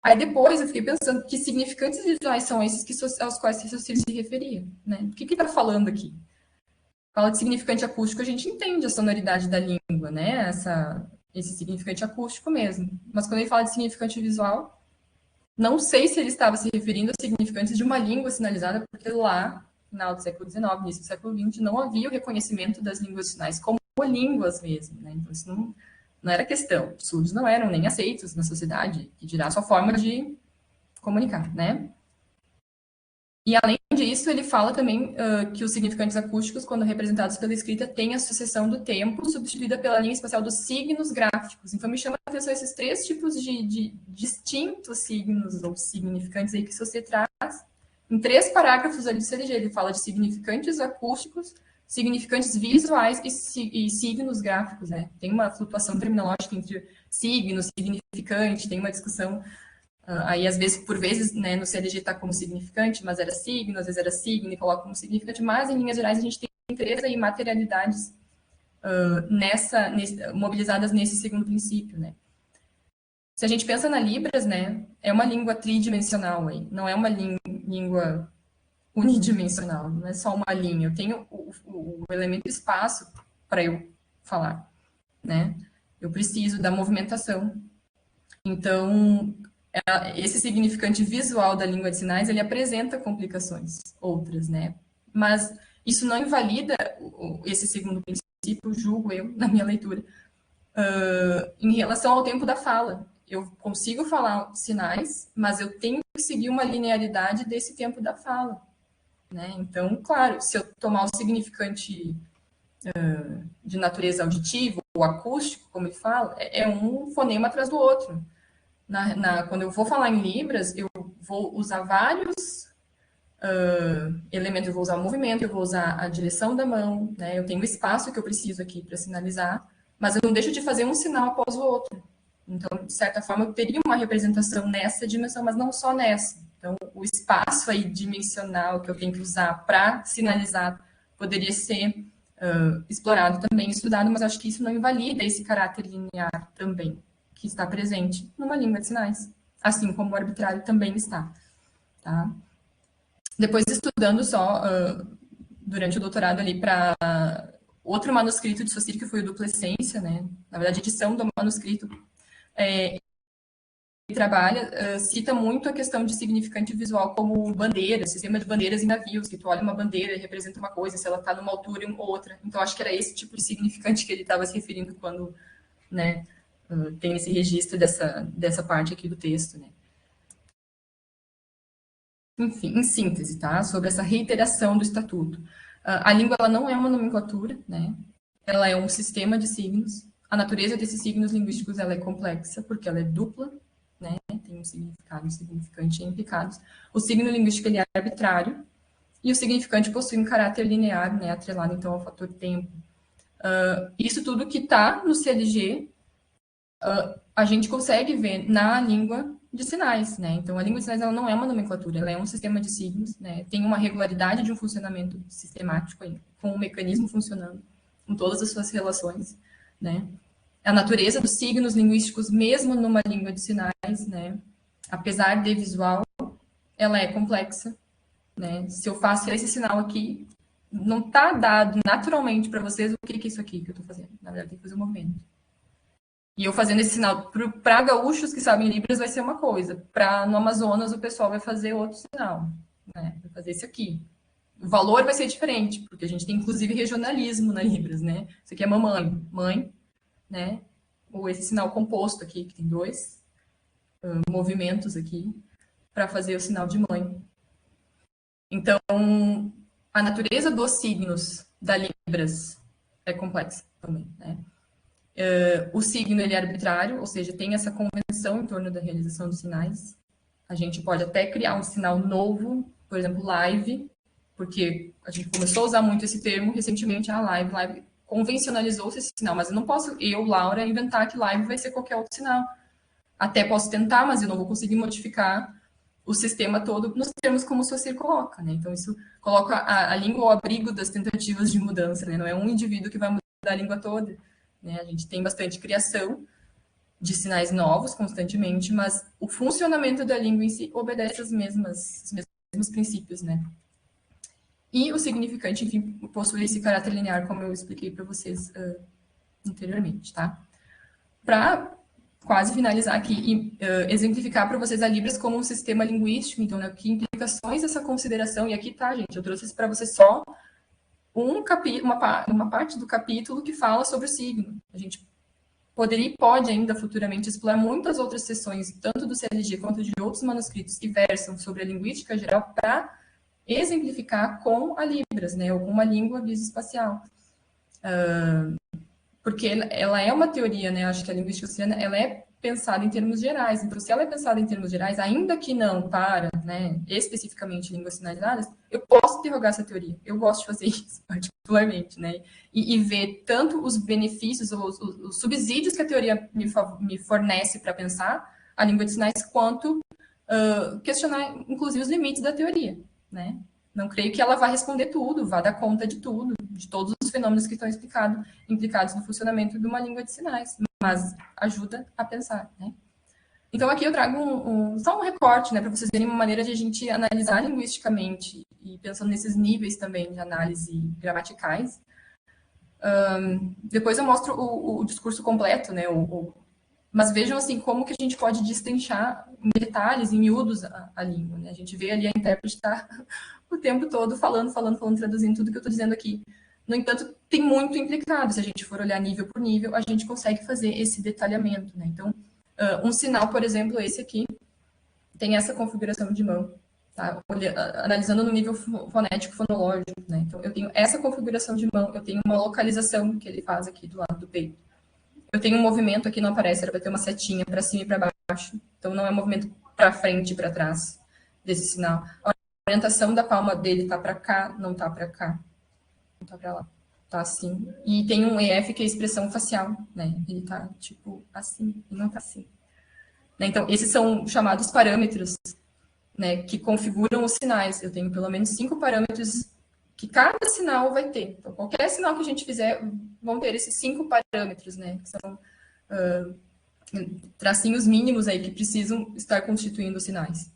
Aí depois eu fiquei pensando que significantes visuais são esses aos quais Saussure se referia. Né? O que está falando aqui? Fala de significante acústico, a gente entende a sonoridade da língua, né? Esse significante acústico mesmo. Mas quando ele fala de significante visual, não sei se ele estava se referindo a significantes de uma língua sinalizada, porque lá, no final do século XIX, início do século XX, não havia o reconhecimento das línguas de sinais como línguas mesmo. Né? Então, isso não era questão. Os surdos não eram nem aceitos na sociedade, que dirá a sua forma de comunicar, né? E, além disso, ele fala também que os significantes acústicos, quando representados pela escrita, têm a sucessão do tempo, substituída pela linha espacial dos signos gráficos. Então, me chama a atenção esses três tipos de distintos signos ou significantes aí que você traz. Em 3 parágrafos ali do CLG, ele fala de significantes acústicos, significantes visuais e signos gráficos, né? Tem uma flutuação terminológica entre signo, significante, tem uma discussão... aí, às vezes, por vezes, né, no CLG está como significante, mas era signo, às vezes era signo e coloca como significante, mas, em linhas gerais, a gente tem 3 aí materialidades mobilizadas nesse segundo princípio, né? Se a gente pensa na Libras, né, é uma língua tridimensional, aí, não é uma língua unidimensional, não é só uma linha, eu tenho o elemento espaço para eu falar, né? Eu preciso da movimentação. Então, esse significante visual da língua de sinais, ele apresenta complicações outras, né? Mas isso não invalida esse segundo princípio, julgo eu, na minha leitura, em relação ao tempo da fala. Eu consigo falar sinais, mas eu tenho que seguir uma linearidade desse tempo da fala, né? Então, claro, se eu tomar o significante de natureza auditiva ou acústico, como ele fala, é um fonema atrás do outro. Quando eu vou falar em Libras, eu vou usar vários elementos, eu vou usar o movimento, eu vou usar a direção da mão, né? Eu tenho o espaço que eu preciso aqui para sinalizar, mas eu não deixo de fazer um sinal após o outro. Então, de certa forma, eu teria uma representação nessa dimensão, mas não só nessa. Então, o espaço aí dimensional que eu tenho que usar para sinalizar poderia ser explorado também, estudado, mas acho que isso não invalida esse caráter linear também, que está presente numa língua de sinais, assim como o arbitrário também está, tá? Depois, estudando só durante o doutorado ali para outro manuscrito de Saussure, que foi o Dupla Essência, né? Na verdade, edição do manuscrito, ele trabalha, cita muito a questão de significante visual como bandeira, sistema de bandeiras em navios, que tu olha uma bandeira e representa uma coisa, se ela está numa altura ou outra. Então, acho que era esse tipo de significante que ele estava se referindo quando, né, tem esse registro dessa parte aqui do texto, né? Enfim, em síntese, tá? Sobre essa reiteração do estatuto. A língua ela não é uma nomenclatura, né? Ela é um sistema de signos. A natureza desses signos linguísticos ela é complexa, porque ela é dupla, né? Tem um significado, um significante e implicados. O signo linguístico ele é arbitrário e o significante possui um caráter linear, né? Atrelado então ao fator tempo. Isso tudo que está no CLG a gente consegue ver na língua de sinais, né? Então, a língua de sinais ela não é uma nomenclatura, ela é um sistema de signos, né? Tem uma regularidade de um funcionamento sistemático aí, com um mecanismo funcionando com todas as suas relações, né? A natureza dos signos linguísticos, mesmo numa língua de sinais, né? Apesar de visual, ela é complexa, né? Se eu faço esse sinal aqui, não está dado naturalmente para vocês o que é isso aqui que eu estou fazendo. Na verdade, tem que fazer um movimento. E eu fazendo esse sinal para gaúchos que sabem Libras vai ser uma coisa. Para no Amazonas o pessoal vai fazer outro sinal, né? Vai fazer esse aqui. O valor vai ser diferente, porque a gente tem inclusive regionalismo na Libras, né? Isso aqui é mamãe, mãe, né? Ou esse sinal composto aqui, que tem dois movimentos aqui, para fazer o sinal de mãe. Então, a natureza dos signos da Libras é complexa também, né? O signo ele é arbitrário, ou seja, tem essa convenção em torno da realização dos sinais. A gente pode até criar um sinal novo, por exemplo, live, porque a gente começou a usar muito esse termo recentemente, a live convencionalizou-se esse sinal, mas eu não posso, Laura, inventar que live vai ser qualquer outro sinal. Até posso tentar, mas eu não vou conseguir modificar o sistema todo nos termos como o Saussure coloca, né? Então, isso coloca a língua ao abrigo das tentativas de mudança, né? Não é um indivíduo que vai mudar a língua toda. Né? A gente tem bastante criação de sinais novos constantemente, mas o funcionamento da língua em si obedece os mesmos princípios, né? E o significante, enfim, possui esse caráter linear, como eu expliquei para vocês anteriormente, tá? Para quase finalizar aqui e exemplificar para vocês a Libras como um sistema linguístico, então, né, que implicações dessa consideração, e aqui tá, gente, eu trouxe para vocês só uma parte do capítulo que fala sobre o signo. A gente poderia e pode ainda futuramente explorar muitas outras sessões, tanto do CLG quanto de outros manuscritos que versam sobre a linguística geral para exemplificar com a Libras, né, ou com uma língua visoespacial. Porque ela é uma teoria, né, acho que a linguística oceana, ela é pensada em termos gerais. Então, se ela é pensada em termos gerais, ainda que não para, né, especificamente línguas sinalizadas, eu posso interrogar essa teoria. Eu gosto de fazer isso, particularmente, né? E ver tanto os benefícios, os subsídios que a teoria me fornece para pensar a língua de sinais, quanto questionar, inclusive, os limites da teoria, né? Não creio que ela vá responder tudo, vá dar conta de tudo, de todos os fenômenos que estão implicados no funcionamento de uma língua de sinais, mas ajuda a pensar, né? Então, aqui eu trago só um recorte, né, para vocês verem uma maneira de a gente analisar linguisticamente e pensando nesses níveis também de análise gramaticais. Depois eu mostro o discurso completo, né, Mas vejam, assim, como que a gente pode destrinchar em detalhes, em miúdos, a língua, né? A gente vê ali a intérprete tá o tempo todo falando, traduzindo tudo que eu estou dizendo aqui. No entanto, tem muito implicado. Se a gente for olhar nível por nível, a gente consegue fazer esse detalhamento, né? Então, um sinal, por exemplo, esse aqui, tem essa configuração de mão, tá? Analisando no nível fonético, fonológico, né? Então, eu tenho essa configuração de mão, eu tenho uma localização que ele faz aqui do lado do peito. Eu tenho um movimento aqui, não aparece, era para ter uma setinha para cima e para baixo. Então, não é um movimento para frente e para trás desse sinal. A orientação da palma dele tá para cá, não tá para cá. Não tá para lá. Tá assim. E tem um EF que é a expressão facial, né? Ele tá, tipo, assim, e não tá assim. Então, esses são chamados parâmetros, né, que configuram os sinais. Eu tenho pelo menos 5 parâmetros que cada sinal vai ter. Então, qualquer sinal que a gente fizer, vão ter esses 5 parâmetros, né, que são tracinhos mínimos aí que precisam estar constituindo os sinais.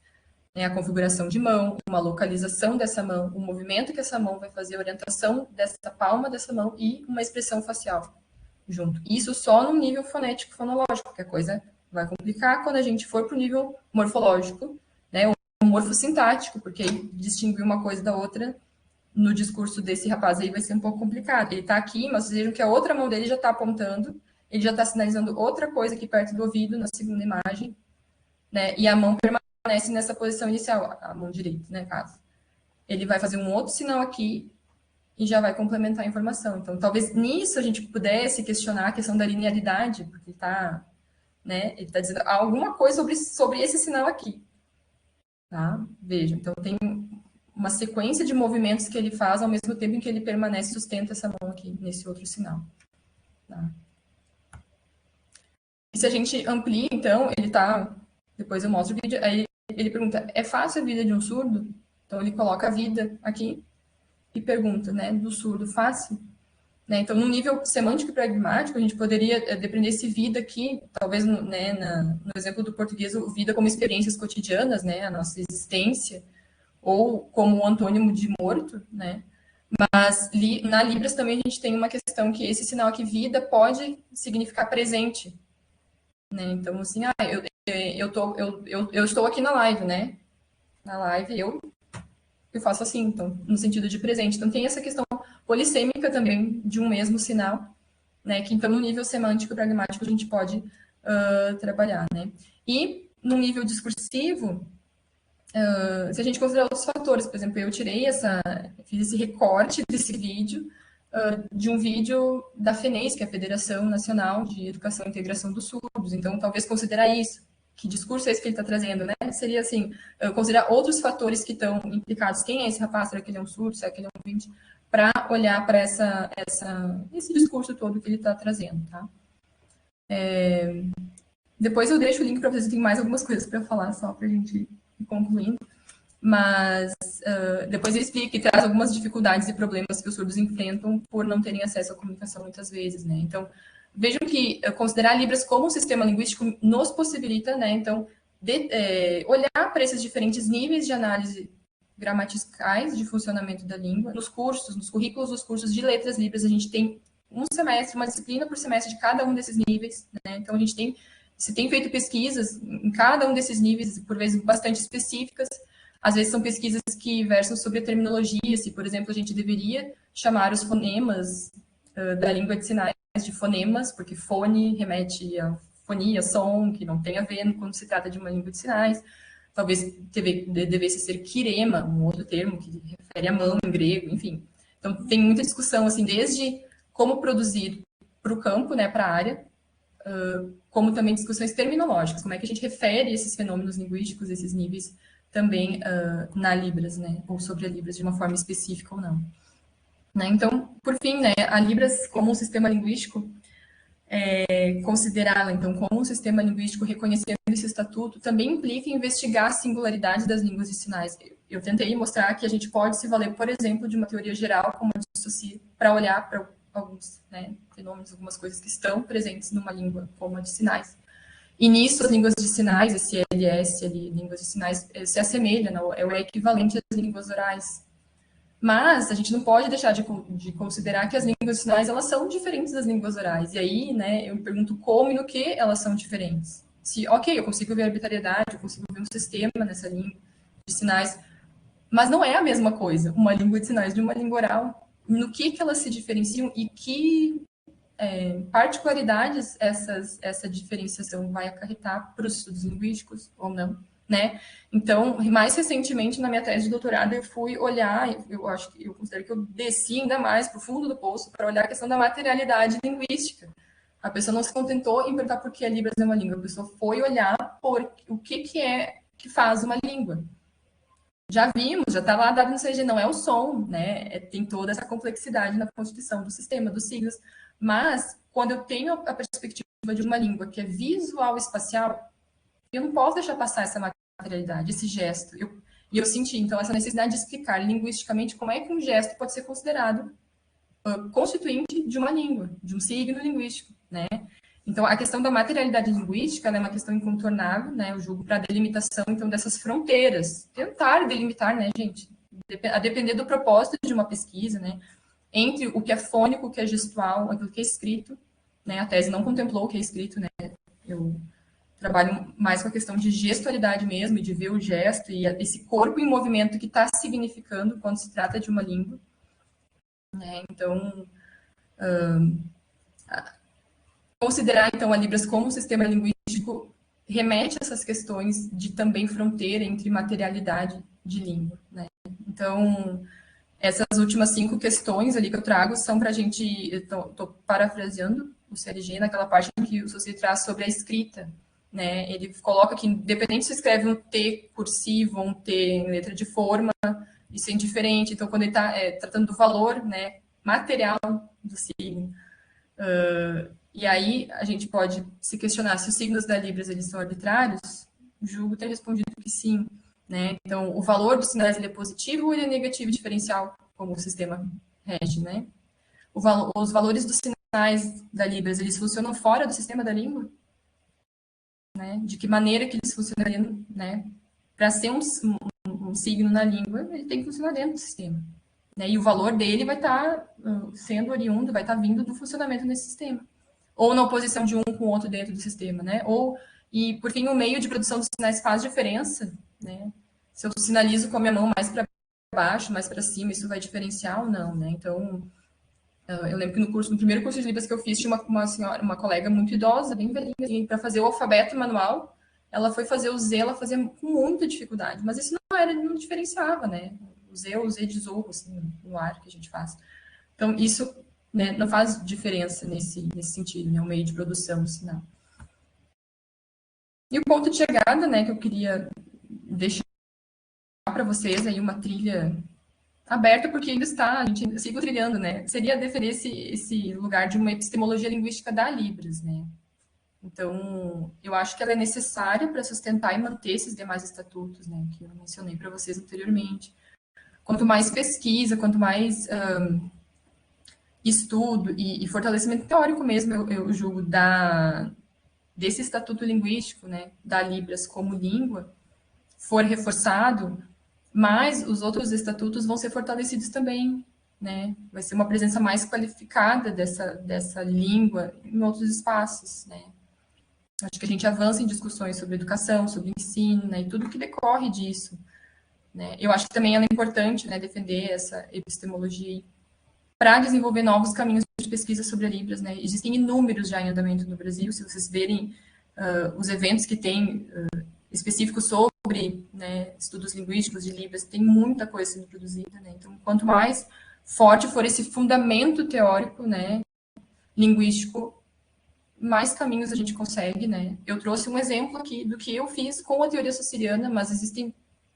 A configuração de mão, uma localização dessa mão, o movimento que essa mão vai fazer, a orientação dessa palma dessa mão e uma expressão facial junto. Isso só no nível fonético, fonológico, que a coisa vai complicar quando a gente for para o nível morfológico, né, o morfossintático, porque distinguir uma coisa da outra no discurso desse rapaz aí vai ser um pouco complicado. Ele está aqui, mas vocês vejam que a outra mão dele já está apontando, ele já está sinalizando outra coisa aqui perto do ouvido, na segunda imagem, né? E a mão permanece nessa posição inicial, a mão direita, né, caso. Ele vai fazer um outro sinal aqui e já vai complementar a informação. Então, talvez nisso a gente pudesse questionar a questão da linearidade, porque está, né, ele está dizendo alguma coisa sobre esse sinal aqui. Tá? Veja, então tem uma sequência de movimentos que ele faz ao mesmo tempo em que ele permanece e sustenta essa mão aqui, nesse outro sinal. Tá? E se a gente amplia, então, ele tá... Depois eu mostro o vídeo, aí ele pergunta, é fácil a vida de um surdo? Então ele coloca a vida aqui e pergunta, né, do surdo fácil? Né? Então, no nível semântico e pragmático, a gente poderia depender esse vida aqui, talvez, né, no exemplo do português, o vida como experiências cotidianas, né, a nossa existência, ou como um antônimo de morto, né? Mas na Libras também a gente tem uma questão que esse sinal aqui, vida, pode significar presente, né? Então, assim, eu estou aqui na live, né? Na live eu faço assim, então, no sentido de presente. Então, tem essa questão polissêmica também de um mesmo sinal, né? Que então, no nível semântico e pragmático, a gente pode trabalhar, né? E no nível discursivo, se a gente considerar outros fatores, por exemplo, fiz esse recorte desse vídeo, de um vídeo da FENES, que é a Federação Nacional de Educação e Integração dos Surdos. Então, talvez considerar isso. Que discurso é esse que ele está trazendo, né? Seria assim, considerar outros fatores que estão implicados. Quem é esse rapaz? Será que ele é um surdo? Será que ele é um ouvinte? Para olhar para esse discurso todo que ele está trazendo, tá? Depois eu deixo o link para vocês, tem mais algumas coisas para falar, só para a gente ir concluindo. Mas depois eu explico e traz algumas dificuldades e problemas que os surdos enfrentam por não terem acesso à comunicação muitas vezes, né? Então, vejam que considerar Libras como um sistema linguístico nos possibilita, né? Então, olhar para esses diferentes níveis de análise gramaticais de funcionamento da língua. Nos cursos, nos currículos dos cursos de letras Libras, a gente tem um semestre, uma disciplina por semestre de cada um desses níveis, né? Então, se tem feito pesquisas em cada um desses níveis, por vezes bastante específicas. Às vezes são pesquisas que versam sobre a terminologia, se, por exemplo, a gente deveria chamar os fonemas da língua de sinais de fonemas, porque fone remete a fonia, som, que não tem a ver quando se trata de uma língua de sinais. Talvez devesse ser kirema, um outro termo que refere a mão em grego, enfim. Então, tem muita discussão, assim, desde como produzir para o campo, né, para a área, como também discussões terminológicas, como é que a gente refere esses fenômenos linguísticos, esses níveis, também na Libras, né, ou sobre a Libras, de uma forma específica ou não. Né? Então, por fim, né, a Libras como um sistema linguístico, considerá-la, então, como um sistema linguístico reconhecendo esse estatuto, também implica investigar a singularidade das línguas de sinais. Eu tentei mostrar que a gente pode se valer, por exemplo, de uma teoria geral, como a dissocia, para olhar para alguns, né, fenômenos, algumas coisas que estão presentes numa língua como a de sinais. E nisso, as línguas de sinais, esse LS ali, línguas de sinais, se assemelham, é o equivalente às línguas orais. Mas a gente não pode deixar de considerar que as línguas de sinais, elas são diferentes das línguas orais. E aí, né, eu me pergunto como e no que elas são diferentes. Se, ok, eu consigo ver arbitrariedade, eu consigo ver um sistema nessa língua de sinais, mas não é a mesma coisa, uma língua de sinais de uma língua oral. No que elas se diferenciam e que particularidades essa diferenciação vai acarretar para os estudos linguísticos ou não, né? Então, mais recentemente, na minha tese de doutorado, eu fui olhar, eu considero que eu desci ainda mais para o fundo do poço para olhar a questão da materialidade linguística. A pessoa não se contentou em perguntar por que a Libras é uma língua, a pessoa foi olhar por o que é que faz uma língua. Já vimos, já está lá dado no CG, não é o som, né? Tem toda essa complexidade na constituição do sistema, dos signos. Mas, quando eu tenho a perspectiva de uma língua que é visual espacial, eu não posso deixar passar essa materialidade, esse gesto. E eu senti, então, essa necessidade de explicar linguisticamente como é que um gesto pode ser considerado constituinte de uma língua, de um signo linguístico, né? Então, a questão da materialidade linguística é uma questão incontornável, né? Eu julgo para a delimitação, então, dessas fronteiras. Tentar delimitar, né, gente? A depender do propósito de uma pesquisa, né? Entre o que é fônico, o que é gestual, aquilo que é escrito, né? A tese não contemplou o que é escrito, né? Eu trabalho mais com a questão de gestualidade mesmo, de ver o gesto e esse corpo em movimento que está significando quando se trata de uma língua, né? Então, considerar, então, a Libras como um sistema linguístico remete a essas questões de também fronteira entre materialidade de língua, né? Então, essas últimas 5 questões ali que eu trago são para a gente, estou parafraseando o CLG naquela parte em que o Saussure traz sobre a escrita, né? Ele coloca que, independente se escreve um T cursivo ou um T em letra de forma, isso é indiferente. Então, quando ele está tratando do valor, né, material do signo, e aí a gente pode se questionar se os signos da Libras eles são arbitrários. Julgo ter respondido que sim, né? Então, o valor dos sinais ele é positivo ou ele é negativo diferencial, como o sistema rege, né? Os valores dos sinais da Libras eles funcionam fora do sistema da língua, né? De que maneira que eles funcionariam, né? Para ser um signo na língua, ele tem que funcionar dentro do sistema, né? E o valor dele vai estar sendo oriundo, vai estar vindo do funcionamento desse sistema. Ou na oposição de um com o outro dentro do sistema, né? E por fim, o meio de produção dos sinais faz diferença, né? Se eu sinalizo com a minha mão mais para baixo, mais para cima, isso vai diferenciar ou não, né? Então, eu lembro que no primeiro curso de Libras que eu fiz, tinha uma senhora, uma colega muito idosa, bem velhinha, assim, para fazer o alfabeto manual, ela foi fazer o Z, ela fazia com muita dificuldade, mas isso não diferenciava, né? O Z de zorro, assim, no ar que a gente faz. Então, isso, né, não faz diferença nesse sentido, né? O meio de produção do sinal. E o ponto de chegada, né, que eu queria deixar para vocês aí uma trilha aberta, porque ainda está, a gente ainda sigo trilhando, né? Seria defender esse lugar de uma epistemologia linguística da Libras, né? Então, eu acho que ela é necessária para sustentar e manter esses demais estatutos, né, que eu mencionei para vocês anteriormente. Quanto mais pesquisa, quanto mais estudo e fortalecimento teórico mesmo, eu julgo, desse estatuto linguístico, né, da Libras como língua, for reforçado, mais os outros estatutos vão ser fortalecidos também, né? Vai ser uma presença mais qualificada dessa língua em outros espaços, né? Acho que a gente avança em discussões sobre educação, sobre ensino, né? E tudo que decorre disso, né? Eu acho que também é importante, né, defender essa epistemologia para desenvolver novos caminhos de pesquisa sobre a Libras, né? Existem inúmeros já em andamento no Brasil, se vocês verem os eventos que tem específicos sobre, né, estudos linguísticos de Libras, tem muita coisa sendo produzida, né? Então, quanto mais forte for esse fundamento teórico, né, linguístico, mais caminhos a gente consegue, né? Eu trouxe um exemplo aqui do que eu fiz com a teoria saussuriana, mas existem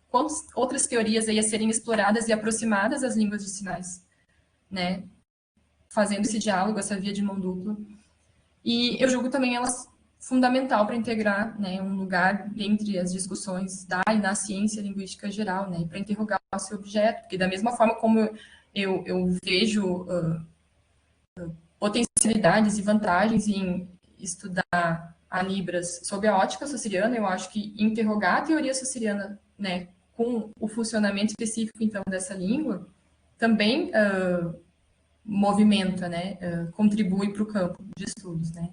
quantas outras teorias aí a serem exploradas e aproximadas às línguas de sinais, né? Fazendo esse diálogo, essa via de mão dupla. E eu julgo também elas fundamental para integrar, né, um lugar entre as discussões da e na ciência linguística geral, né, para interrogar o seu objeto, porque da mesma forma como eu vejo potencialidades e vantagens em estudar a Libras sob a ótica saussuriana, eu acho que interrogar a teoria saussuriana, né, com o funcionamento específico, então, dessa língua, também movimenta, né, contribui para o campo de estudos, né,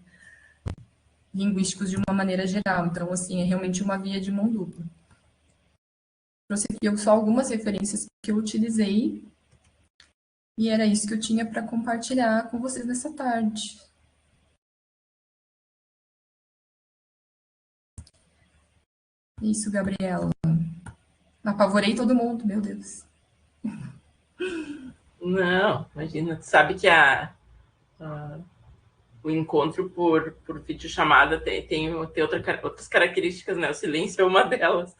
linguísticos de uma maneira geral. Então, assim, é realmente uma via de mão dupla. Trouxe aqui só algumas referências que eu utilizei e era isso que eu tinha para compartilhar com vocês nessa tarde. Isso, Gabriela. Apavorei todo mundo, meu Deus. Não, imagina. Tu sabe que o encontro por videochamada tem outras características, né? O silêncio é uma delas.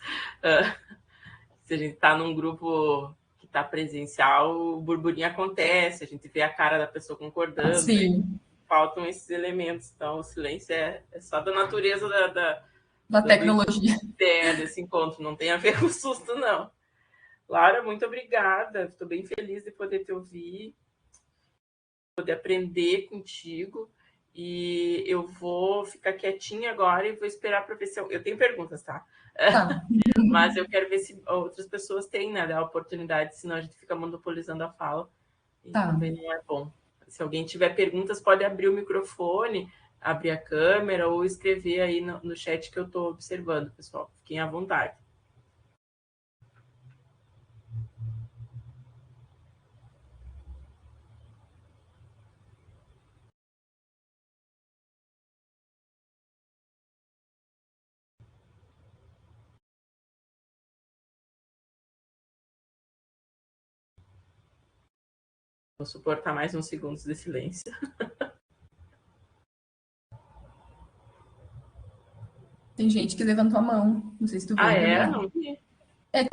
Se a gente está num grupo que está presencial, o burburinho acontece, a gente vê a cara da pessoa concordando. Sim. Faltam esses elementos. Então, o silêncio é só da natureza da tecnologia. Desse encontro. Não tem a ver com susto, não. Laura, muito obrigada. Estou bem feliz de poder te ouvir, poder aprender contigo. E eu vou ficar quietinha agora e vou esperar para ver se eu tenho perguntas, tá? Tá. Mas eu quero ver se outras pessoas têm, né, a oportunidade, senão a gente fica monopolizando a fala. E tá. Também não é bom. Se alguém tiver perguntas, pode abrir o microfone, abrir a câmera ou escrever aí no chat que eu estou observando, pessoal. Fiquem à vontade. Vou suportar mais uns segundos de silêncio. Tem gente que levantou a mão. Não sei se tu viu. Não vi.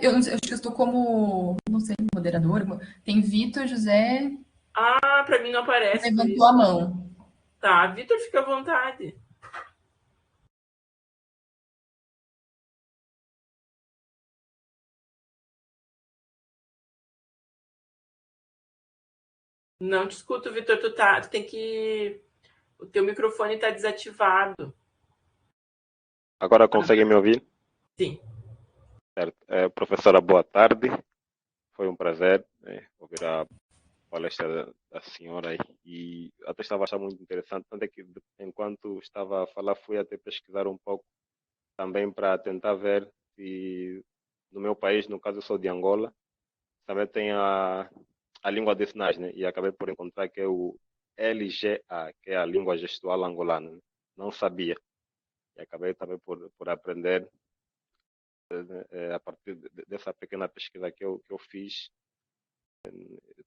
Eu acho que eu estou como, não sei, moderador. Tem Vitor, José. Para mim não aparece. Levantou a mão. Tá, Vitor, fica à vontade. Não te escuto, Vitor. Tu tem que. O teu microfone está desativado. Agora conseguem me ouvir? Sim. Certo. Professora, boa tarde. Foi um prazer ouvir a palestra da senhora e até estava achando muito interessante. Tanto é que, enquanto estava a falar, fui até pesquisar um pouco também para tentar ver se no meu país, no caso eu sou de Angola, também tem a língua de sinais, né? E acabei por encontrar que é o LGA, que é a língua gestual angolana. Né? Não sabia. E acabei também por aprender a partir dessa pequena pesquisa que eu fiz.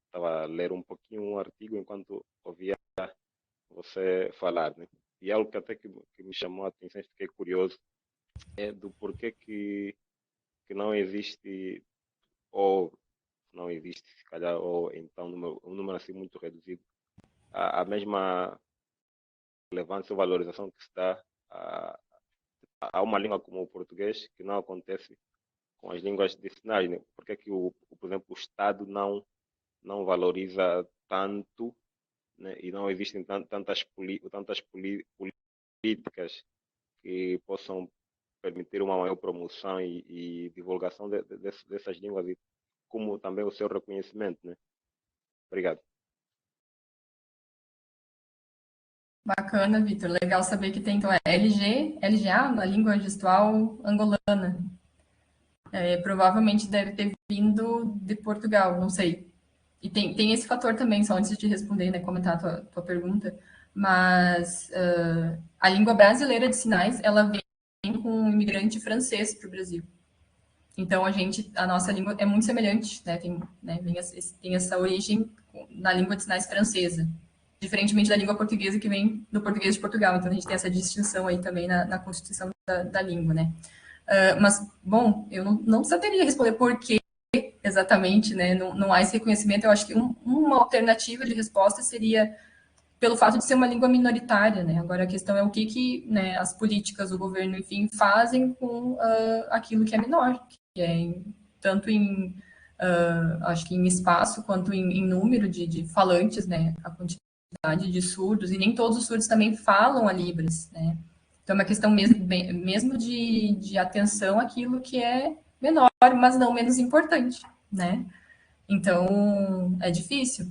Estava a ler um pouquinho um artigo enquanto ouvia você falar, né? E algo que até que me chamou a atenção, fiquei curioso, é do porquê que não existe, ou não existe, se calhar, ou então um número assim muito reduzido, a mesma relevância ou valorização que se dá a uma língua como o português, que não acontece com as línguas de sinais, né? Porque que, por exemplo, o Estado não valoriza tanto, né? E não existem tantas políticas que possam permitir uma maior promoção e divulgação dessas línguas, e como também o seu reconhecimento, né? Obrigado. Bacana, Vitor. Legal saber que tem, então, LGA, na língua gestual angolana. Provavelmente deve ter vindo de Portugal, não sei. E tem esse fator também, só antes de responder, né, comentar a tua pergunta, mas a língua brasileira de sinais, ela vem com um imigrante francês para o Brasil. Então, a nossa língua é muito semelhante, né, tem essa origem na língua de sinais francesa, diferentemente da língua portuguesa que vem do português de Portugal. Então, a gente tem essa distinção aí também na constituição da língua, né. Mas, bom, eu não saberia responder por que exatamente, né? Não há esse reconhecimento. Eu acho que uma alternativa de resposta seria pelo fato de ser uma língua minoritária, né? Agora a questão é o que né, as políticas, o governo, enfim, fazem com aquilo que é menor, que é tanto acho que em espaço quanto em número de falantes, né? A quantidade de surdos, e nem todos os surdos também falam a Libras, né? Então é uma questão mesmo de atenção àquilo que é menor, mas não menos importante, né? Então, é difícil.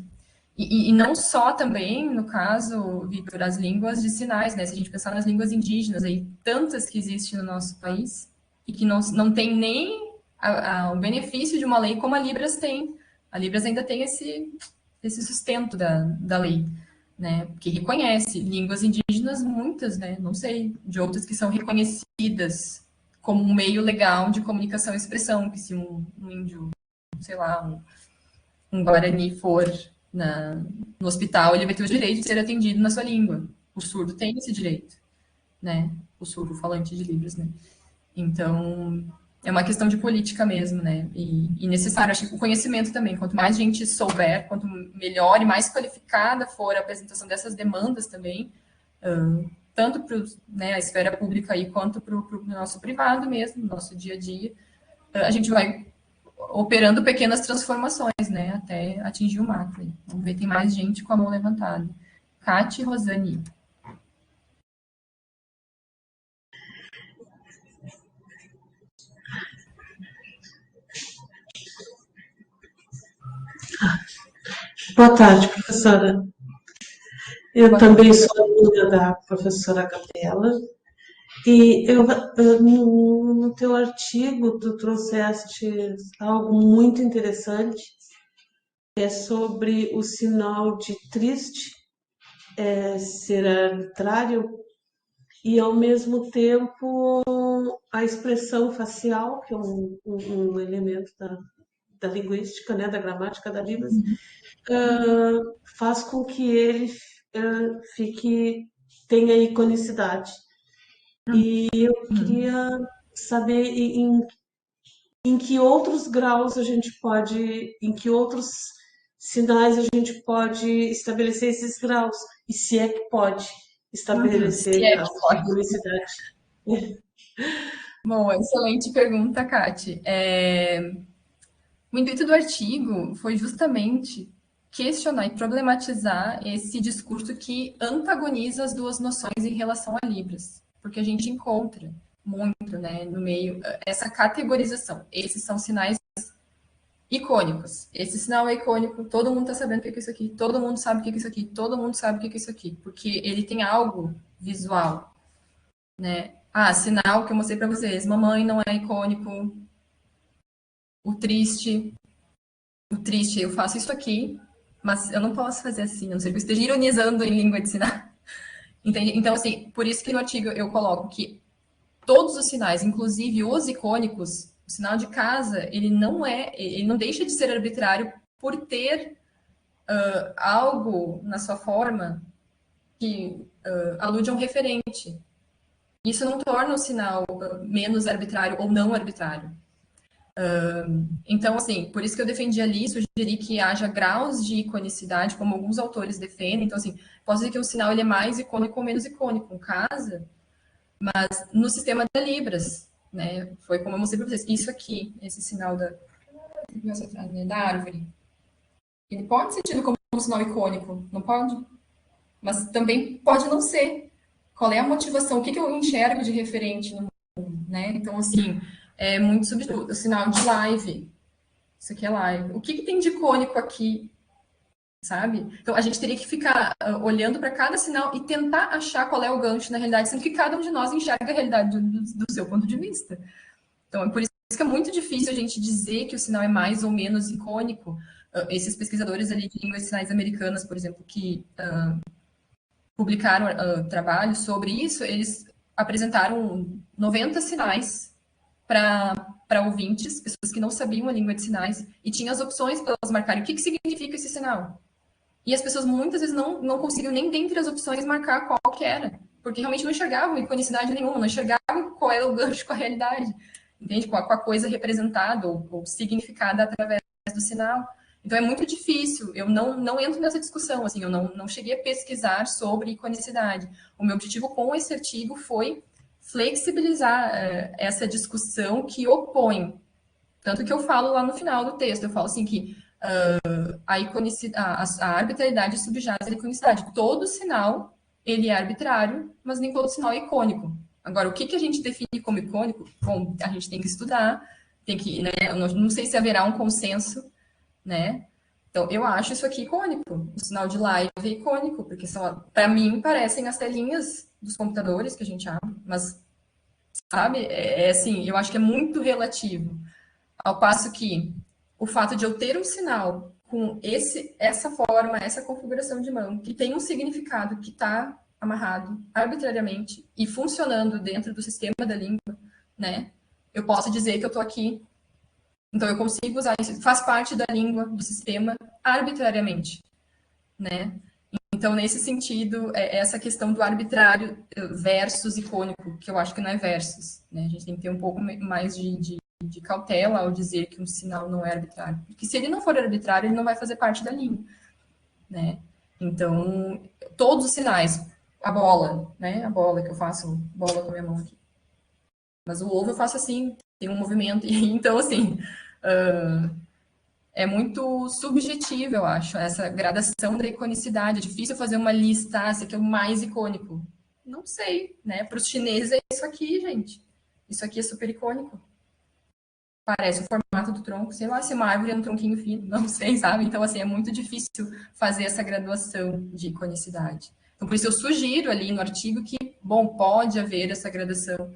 E não só também, no caso, Victor, as línguas de sinais, né? Se a gente pensar nas línguas indígenas, aí, tantas que existem no nosso país, e que não tem nem o benefício de uma lei como a Libras tem. A Libras ainda tem esse sustento da lei, né? Que reconhece línguas indígenas, muitas, né? Não sei, de outras que são reconhecidas como um meio legal de comunicação e expressão, que se um índio, sei lá, um Guarani for no hospital, ele vai ter o direito de ser atendido na sua língua. O surdo tem esse direito, né? O surdo falante de Libras, né? Então, é uma questão de política mesmo, né? E necessário, acho que o conhecimento também. Quanto mais gente souber, quanto melhor e mais qualificada for a apresentação dessas demandas também, tanto para né, a esfera pública aí, quanto para o nosso privado mesmo, no nosso dia a dia, a gente vai operando pequenas transformações, né, até atingir o macro. Vamos ver, tem mais gente com a mão levantada. Cate Rosani. Boa tarde, professora. Eu também sou aluna da professora Gabriela. E no teu artigo, tu trouxeste algo muito interessante, é sobre o sinal de triste ser arbitrário e, ao mesmo tempo, a expressão facial, que é um elemento da linguística, né, da gramática da Libras, faz com que ele tenha iconicidade. E eu queria saber em que outros graus a gente pode, em que outros sinais a gente pode estabelecer esses graus, e se é que pode estabelecer graus de iconicidade. Bom, excelente pergunta, Cate. O intuito do artigo foi justamente questionar e problematizar esse discurso que antagoniza as duas noções em relação a Libras, porque a gente encontra muito, né, no meio essa categorização. Esses são sinais icônicos. Esse sinal é icônico, todo mundo está sabendo o que é isso aqui, todo mundo sabe o que é isso aqui, todo mundo sabe o que é isso aqui, porque ele tem algo visual, né? Ah, sinal que eu mostrei para vocês, mamãe não é icônico, o triste, eu faço isso aqui, mas eu não posso fazer assim, a não ser que eu esteja ironizando em língua de sinal. Entende? Então, assim, por isso que no artigo eu coloco que todos os sinais, inclusive os icônicos, o sinal de casa, ele não deixa de ser arbitrário por ter algo na sua forma que alude a um referente. Isso não torna o sinal menos arbitrário ou não arbitrário. Então, assim, por isso que eu defendi ali, sugeri que haja graus de iconicidade, como alguns autores defendem. Então, assim, posso dizer que o sinal ele é mais icônico ou menos icônico, em casa, mas no sistema da Libras, né? Foi como eu mostrei para vocês. Isso aqui, esse sinal da árvore, ele pode ser tido como um sinal icônico, não pode? Mas também pode não ser. Qual é a motivação? O que eu enxergo de referente no mundo, né? Então, assim, é muito subjetivo. O sinal de live. Isso aqui é live. O que tem de icônico aqui, sabe? Então, a gente teria que ficar olhando para cada sinal e tentar achar qual é o gancho na realidade, sendo que cada um de nós enxerga a realidade do seu ponto de vista. Então, é por isso que é muito difícil a gente dizer que o sinal é mais ou menos icônico. Esses pesquisadores ali de línguas de sinais americanas, por exemplo, que publicaram trabalhos sobre isso, eles apresentaram 90 sinais para ouvintes, pessoas que não sabiam a língua de sinais, e tinha as opções para elas marcarem o que significa esse sinal. E as pessoas muitas vezes não conseguiam nem dentre as opções marcar qual que era, porque realmente não enxergavam iconicidade nenhuma, não enxergavam qual era o gancho com a realidade, entende? Com a coisa representada ou significada através do sinal. Então é muito difícil, eu não entro nessa discussão, assim, eu não cheguei a pesquisar sobre iconicidade. O meu objetivo com esse artigo foi flexibilizar essa discussão que opõe. Tanto que eu falo lá no final do texto, eu falo assim que a arbitrariedade subjaz a iconicidade. Todo sinal, ele é arbitrário, mas nem todo sinal é icônico. Agora, o que a gente define como icônico? Bom, a gente tem que estudar, tem que, né, não sei se haverá um consenso, né? Então, eu acho isso aqui icônico. O sinal de live é icônico, porque para mim, parecem as telinhas dos computadores que a gente abre, mas, sabe, assim, eu acho que é muito relativo. Ao passo que o fato de eu ter um sinal com essa forma, essa configuração de mão, que tem um significado que está amarrado arbitrariamente e funcionando dentro do sistema da língua, né? Eu posso dizer que eu estou aqui, então eu consigo usar isso, faz parte da língua, do sistema, arbitrariamente, né? Então, nesse sentido, essa questão do arbitrário versus icônico, que eu acho que não é versus, né? A gente tem que ter um pouco mais de cautela ao dizer que um sinal não é arbitrário. Porque se ele não for arbitrário, ele não vai fazer parte da língua, né? Então, todos os sinais, a bola, né? A bola que eu faço, bola com a minha mão aqui. Mas o ovo eu faço assim, tem um movimento. Então, assim, é muito subjetivo, eu acho, essa gradação da iconicidade. É difícil fazer uma lista, esse aqui é o mais icônico. Não sei, né? Para os chineses é isso aqui, gente. Isso aqui é super icônico. Parece o formato do tronco, sei lá, se uma árvore é um tronquinho fino, não sei, sabe? Então, assim, é muito difícil fazer essa graduação de iconicidade. Então, por isso eu sugiro ali no artigo que, bom, pode haver essa gradação,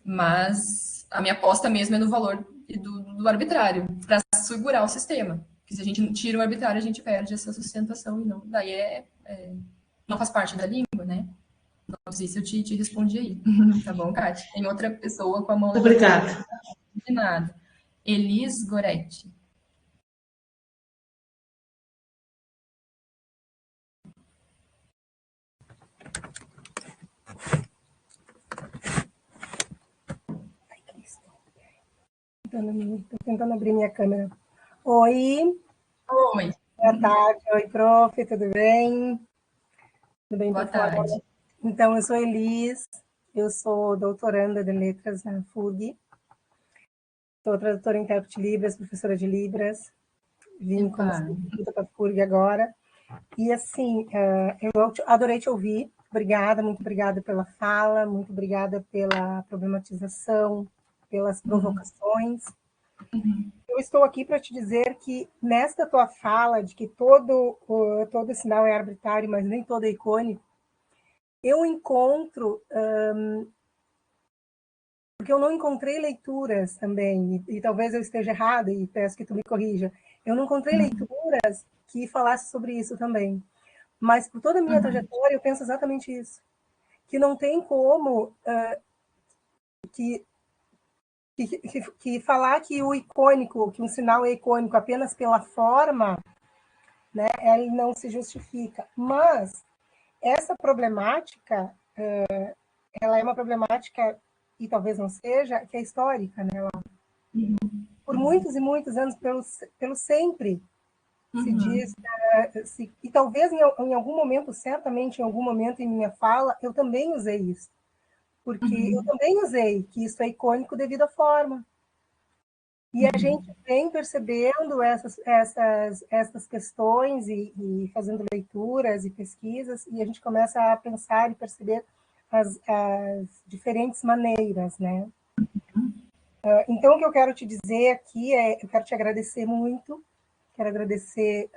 mas a minha aposta mesmo é no valor do arbitrário, para segurar o sistema. Porque se a gente tira o arbitrário, a gente perde essa sustentação, e não, daí não faz parte da língua, né? Não sei se eu te respondi aí. Tá bom, Kátia? Tem outra pessoa com a mão levantada. Obrigada. De nada. Elis Goretti. Estou tentando abrir minha câmera. Oi. Oi. Boa tarde. Oi, prof. Tudo bem? Tudo bem, Boa tarde. Então, eu sou Elis. Eu sou doutoranda de letras na FURG. Sou tradutora, intérprete de Libras, professora de Libras. Vim como substituta para a FURG agora. E, assim, eu adorei te ouvir. Obrigada, muito obrigada pela fala, muito obrigada pela problematização, pelas provocações. Eu estou aqui para te dizer que, nesta tua fala de que todo sinal é arbitrário, mas nem todo é icônico, eu encontro... porque eu não encontrei leituras também, e talvez eu esteja errada, e peço que tu me corrija. Eu não encontrei leituras que falassem sobre isso também. Mas, por toda a minha trajetória, eu penso exatamente isso. Que não tem como que falar que o icônico, que um sinal é icônico apenas pela forma, né, ele não se justifica. Mas essa problemática, ela é uma problemática, e talvez não seja, que é histórica, né? Por muitos e muitos anos, pelo sempre, se diz, e talvez em algum momento, certamente em algum momento em minha fala, eu também usei isso. Porque eu também usei que isso é icônico devido à forma. E a gente vem percebendo essas questões e fazendo leituras e pesquisas, e a gente começa a pensar e perceber as diferentes maneiras, né? Então, o que eu quero te dizer aqui eu quero te agradecer muito, quero agradecer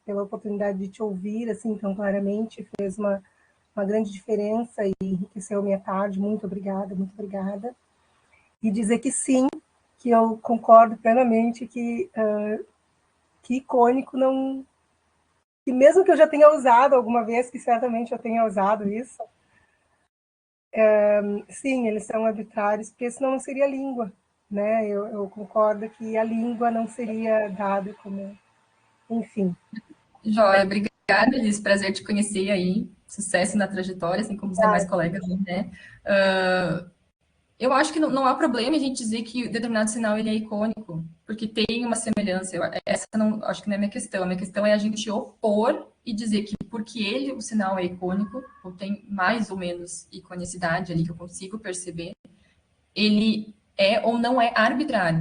pela oportunidade de te ouvir, assim, tão claramente, fez uma grande diferença e enriqueceu minha tarde. Muito obrigada, muito obrigada. E dizer que sim, que eu concordo plenamente que icônico não... que mesmo que eu já tenha usado alguma vez, que certamente eu tenha usado isso, sim, eles são arbitrários, porque senão não seria língua, né? Eu concordo que a língua não seria dada como... Enfim. Joia, obrigada, Elis. Prazer te conhecer aí. Sucesso na trajetória, assim como os demais colegas, né? Eu acho que não há problema a gente dizer que determinado sinal ele é icônico, porque tem uma semelhança. Essa não, acho que não é a minha questão. A minha questão é a gente opor e dizer que porque o sinal é icônico, ou tem mais ou menos iconicidade ali que eu consigo perceber, ele é ou não é arbitrário.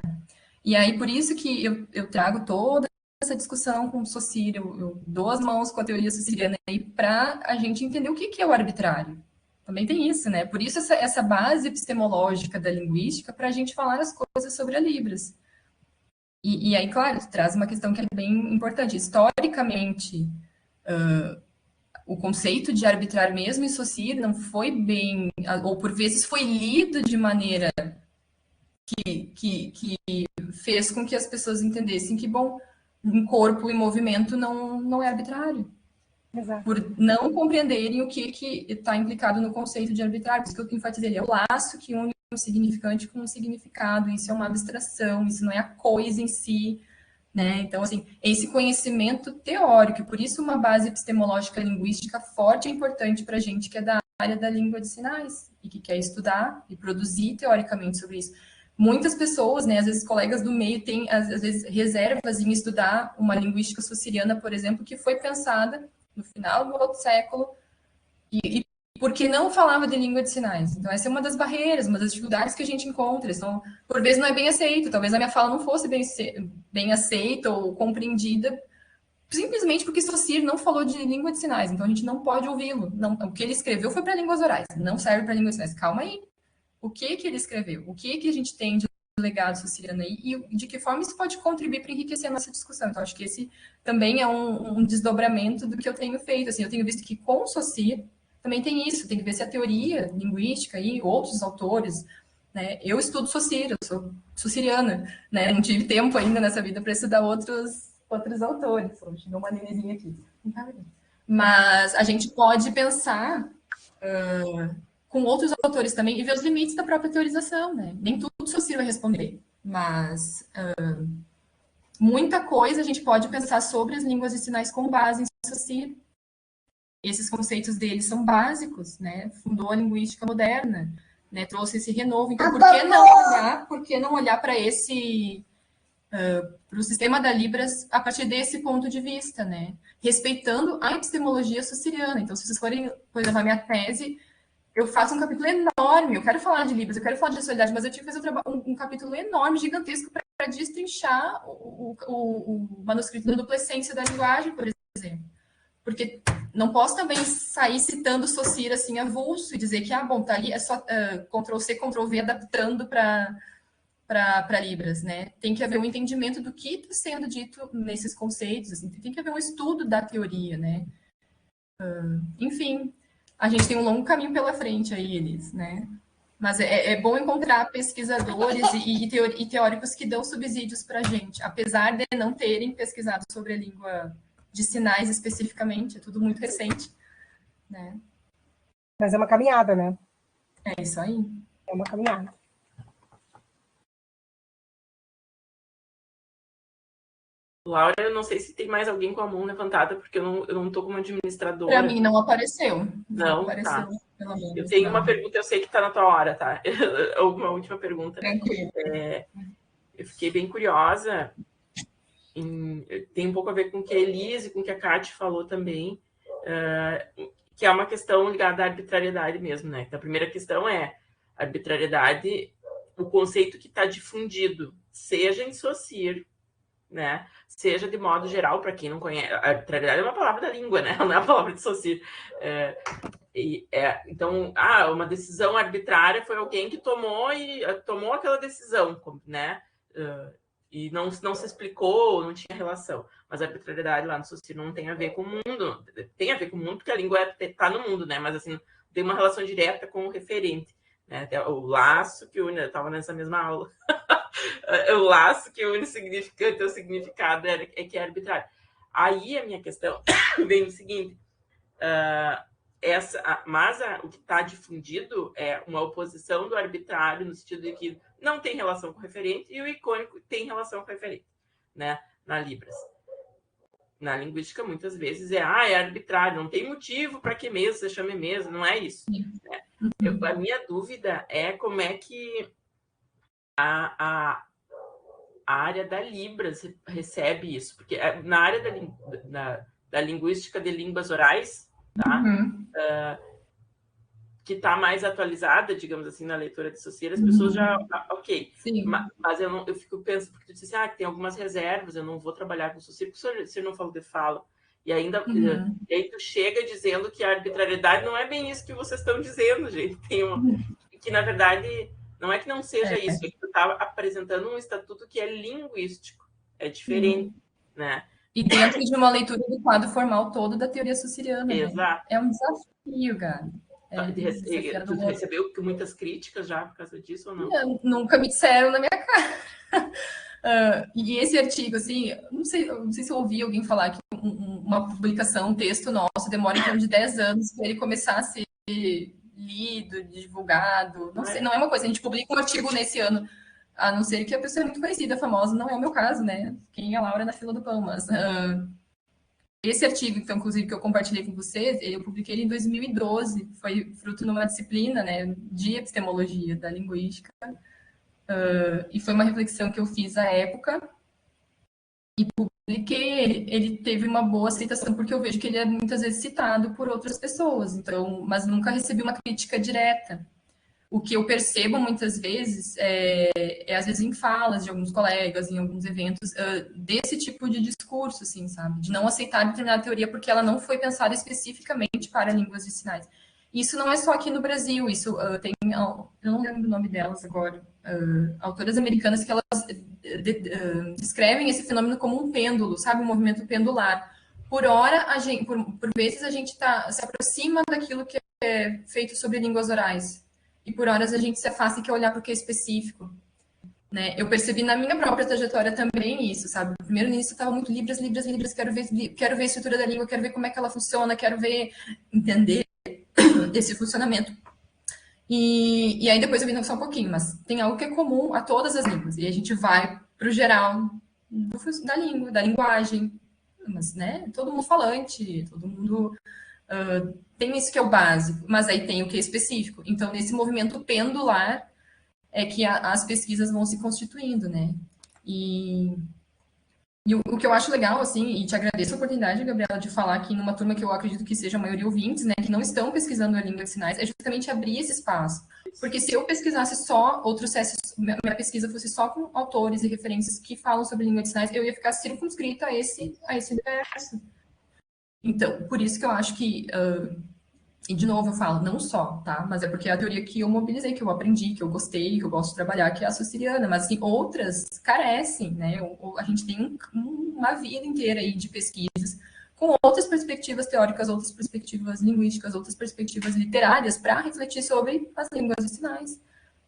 E aí, por isso que eu trago toda essa discussão com o Saussure, eu dou as mãos com a teoria saussuriana aí para a gente entender o que é o arbitrário. Também tem isso, né? Por isso essa base epistemológica da linguística para a gente falar as coisas sobre a Libras. E aí, claro, traz uma questão que é bem importante. Historicamente, o conceito de arbitrar mesmo em Saussure não foi bem, ou por vezes foi lido de maneira que fez com que as pessoas entendessem que, bom, um corpo em movimento não é arbitrário. Exato. Por não compreenderem o que está implicado no conceito de arbitrário. Por isso que eu enfatizei, é o laço que une um significante com um significado, isso é uma abstração, isso não é a coisa em si, né? Então, assim, esse conhecimento teórico, por isso uma base epistemológica linguística forte é importante para a gente que é da área da língua de sinais e que quer estudar e produzir teoricamente sobre isso. Muitas pessoas, né, às vezes colegas do meio têm, às vezes, reservas em estudar uma linguística saussuriana, por exemplo, que foi pensada no final do outro século, e porque não falava de língua de sinais. Então, essa é uma das barreiras, uma das dificuldades que a gente encontra. Então, por vezes não é bem aceito, talvez a minha fala não fosse bem aceita ou compreendida, simplesmente porque Saussure não falou de língua de sinais, então a gente não pode ouvi-lo. O que ele escreveu foi para línguas orais, não serve para língua de sinais. Calma aí. O que ele escreveu? O que a gente tem de legado saussuriano aí e de que forma isso pode contribuir para enriquecer a nossa discussão. Então, acho que esse também é um desdobramento do que eu tenho feito. Assim, eu tenho visto que com o Saussure também tem isso, tem que ver se a teoria linguística e outros autores, né? Eu estudo Saussure, eu sou saussuriana, né? Não tive tempo ainda nessa vida para estudar outros autores. Chegou uma nenenzinha aqui. Mas a gente pode pensar com outros autores também e ver os limites da própria teorização, né? Nem tudo Saussure vai responder, mas muita coisa a gente pode pensar sobre as línguas de sinais com base em Saussure. Esses conceitos dele são básicos, né? Fundou a linguística moderna, né? Trouxe esse renovo. Então, por que não olhar para esse para o sistema da Libras a partir desse ponto de vista, né? Respeitando a epistemologia saussuriana. Então, se vocês forem, por exemplo, a minha tese, eu faço um capítulo enorme, eu quero falar de Libras, eu quero falar de sociedade, mas eu tive que fazer um capítulo enorme, gigantesco, para destrinchar o manuscrito da dupla essência da linguagem, por exemplo. Porque não posso também sair citando Saussure assim, avulso, e dizer que, bom, tá ali, é só Ctrl-C, Ctrl-V, adaptando para Libras, né? Tem que haver um entendimento do que está sendo dito nesses conceitos, assim, tem que haver um estudo da teoria, né? Enfim, a gente tem um longo caminho pela frente aí, Elis, né? Mas é bom encontrar pesquisadores e teóricos que dão subsídios para a gente, apesar de não terem pesquisado sobre a língua de sinais especificamente, é tudo muito recente, né? Mas é uma caminhada, né? É isso aí. É uma caminhada. Laura, eu não sei se tem mais alguém com a mão levantada, porque eu não estou como administradora. Para mim não apareceu. Não apareceu, tá. Pelo menos, eu tenho uma pergunta, eu sei que está na tua hora, tá? Uma última pergunta. Tranquilo. Eu fiquei bem curiosa, tem um pouco a ver com o que a Elise, com o que a Kátia falou também, que é uma questão ligada à arbitrariedade mesmo, né? Então, a primeira questão é arbitrariedade, o conceito que está difundido, seja em Saussure, né? Seja de modo geral, para quem não conhece, a arbitrariedade é uma palavra da língua, né? Não é a palavra de Saussure. Então, uma decisão arbitrária foi alguém que tomou aquela decisão, né? E não se explicou, não tinha relação. Mas a arbitrariedade lá no Saussure não tem a ver com o mundo. Tem a ver com o mundo, porque a língua está no mundo, né? Mas assim, tem uma relação direta com o referente. Né? O laço que une, eu estava nessa mesma aula. O laço que une o significante, o significado é que é arbitrário. Aí a minha questão vem o seguinte: o que está difundido é uma oposição do arbitrário, no sentido de que não tem relação com o referente, e o icônico tem relação com o referente, né? Na Libras. Na linguística, muitas vezes é arbitrário, não tem motivo para que mesmo você chame mesmo, não é isso. Né? A minha dúvida é como é que a área da Libras recebe isso, porque na área da linguística de línguas orais, tá? Que está mais atualizada, digamos assim, na leitura de Saussure, as pessoas já... Ok, mas eu fico pensando, porque tu disse assim, tem algumas reservas, eu não vou trabalhar com Saussure, porque o Saussure não falou de fala. E ainda e aí tu chega dizendo que a arbitrariedade não é bem isso que vocês estão dizendo, gente. Que, na verdade, não é que não seja isso, é que tu está apresentando um estatuto que é linguístico, é diferente, né? E dentro de uma leitura do quadro formal todo da teoria sussiriana, né? Exato. É um desafio, cara. Tu recebeu muitas críticas já por causa disso ou não? Nunca me disseram na minha cara. E esse artigo, assim, não sei se eu ouvi alguém falar que uma publicação, um texto nosso, demora em torno de 10 anos para ele começar a ser lido, divulgado. Não sei, não é uma coisa. A gente publica um artigo nesse ano, a não ser que a pessoa é muito conhecida, famosa, não é o meu caso, né? Quem é a Laura na fila do pão, mas esse artigo, então, inclusive, que eu compartilhei com vocês, eu publiquei ele em 2012, foi fruto de uma disciplina, né, de epistemologia da linguística, e foi uma reflexão que eu fiz à época, e publiquei, ele teve uma boa aceitação, porque eu vejo que ele é muitas vezes citado por outras pessoas, então, mas nunca recebi uma crítica direta. O que eu percebo muitas vezes às vezes em falas de alguns colegas, em alguns eventos, desse tipo de discurso, assim, sabe? De não aceitar determinada teoria porque ela não foi pensada especificamente para línguas de sinais. Isso não é só aqui no Brasil, isso tem, eu não lembro o nome delas agora, autoras americanas que elas descrevem esse fenômeno como um pêndulo, sabe? Um movimento pendular. Por hora, por vezes, a gente se aproxima daquilo que é feito sobre línguas orais. E por horas a gente se afasta e quer olhar para o que é específico. Né? Eu percebi na minha própria trajetória também isso, sabe? No primeiro início eu estava muito Libras, quero ver a estrutura da língua, quero ver como é que ela funciona, entender esse funcionamento. E aí depois eu vi, não, só um pouquinho, mas tem algo que é comum a todas as línguas. E a gente vai para o geral da língua, da linguagem. Mas, né? Todo mundo falante, todo mundo... tem isso que é o básico, mas aí tem o que é específico. Então, nesse movimento pendular é que as pesquisas vão se constituindo, né? E o que eu acho legal, assim, e te agradeço a oportunidade, Gabriela, de falar aqui numa turma que eu acredito que seja a maioria ouvintes, né, que não estão pesquisando a língua de sinais, é justamente abrir esse espaço. Porque se eu pesquisasse só, ou trouxesse, minha pesquisa fosse só com autores e referências que falam sobre língua de sinais, eu ia ficar circunscrita a esse universo. Então, por isso que eu acho que, e de novo eu falo, não só, tá? Mas é porque é a teoria que eu mobilizei, que eu aprendi, que eu gostei, que eu gosto de trabalhar, que é a sussiriana. Mas, assim, outras carecem, né? A gente tem uma vida inteira aí de pesquisas com outras perspectivas teóricas, outras perspectivas linguísticas, outras perspectivas literárias para refletir sobre as línguas de sinais.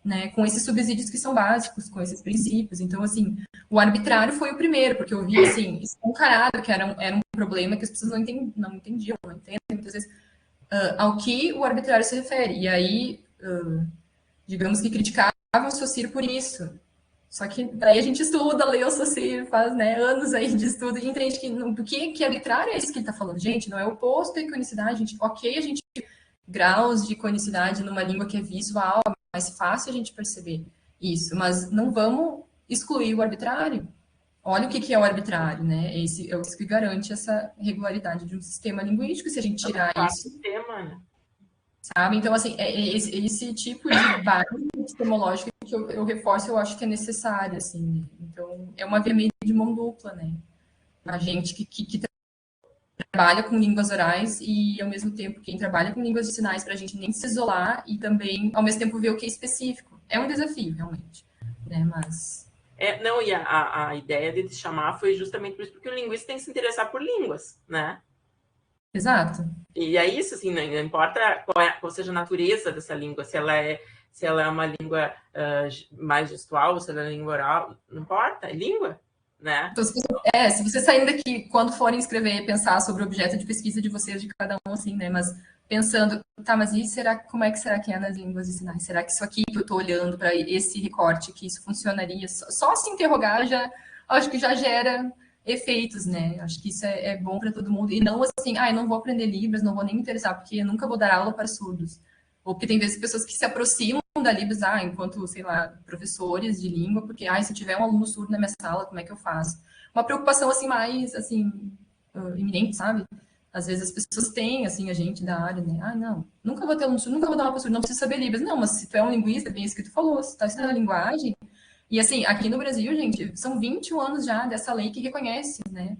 Né, com esses subsídios que são básicos, com esses princípios. Então, assim, o arbitrário foi o primeiro, porque eu vi, assim, escancarado que era um problema que as pessoas não entendiam, não entendem muitas vezes, ao que o arbitrário se refere. E aí, digamos que criticavam o Saussure por isso. Só que daí a gente estuda, lê o Saussure, faz, né, anos aí de estudo e entende que arbitrário é isso que ele está falando. Gente, não é o oposto da iconicidade, gente, ok, a gente graus de iconicidade numa língua que é visual, mais fácil a gente perceber isso, mas não vamos excluir o arbitrário. Olha o que é o arbitrário, né? Esse é o que garante essa regularidade de um sistema linguístico, se a gente tirar isso. Sistema, né? Sabe? Então, assim, esse tipo de base epistemológica que eu reforço, eu acho que é necessário, assim. Então, é uma via meio de mão dupla, né? A gente que trabalha com línguas orais e, ao mesmo tempo, quem trabalha com línguas de sinais, para a gente nem se isolar e também, ao mesmo tempo, ver o que é específico. É um desafio, realmente. Né? Mas... não, e a ideia de te chamar foi justamente por isso, porque o linguista tem que se interessar por línguas, né? Exato. E é isso, assim, não importa qual seja a natureza dessa língua, se ela é uma língua mais gestual, se ela é língua oral, não importa, é língua. Né? Então, se você saindo daqui, quando forem escrever, pensar sobre o objeto de pesquisa de vocês, de cada um, assim, né? Mas pensando, tá, mas como é que será que é nas línguas de sinais? Será que isso aqui que eu tô olhando para esse recorte, que isso funcionaria? Só se interrogar acho que já gera efeitos, né? Acho que isso é bom para todo mundo. E não assim, eu não vou aprender Libras, não vou nem me interessar, porque eu nunca vou dar aula para surdos. Ou porque tem vezes pessoas que se aproximam da Libras, enquanto, sei lá, professores de língua, porque, se tiver um aluno surdo na minha sala, como é que eu faço? Uma preocupação, assim, mais, assim, iminente, sabe? Às vezes as pessoas têm, assim, a gente da área, né? Não, nunca vou ter aluno surdo, nunca vou dar uma surdo, não preciso saber Libras. Não, mas se tu é um linguista, bem isso que tu falou, se tu tá estudando a linguagem... E, assim, aqui no Brasil, gente, são 21 anos já dessa lei que reconhece, né?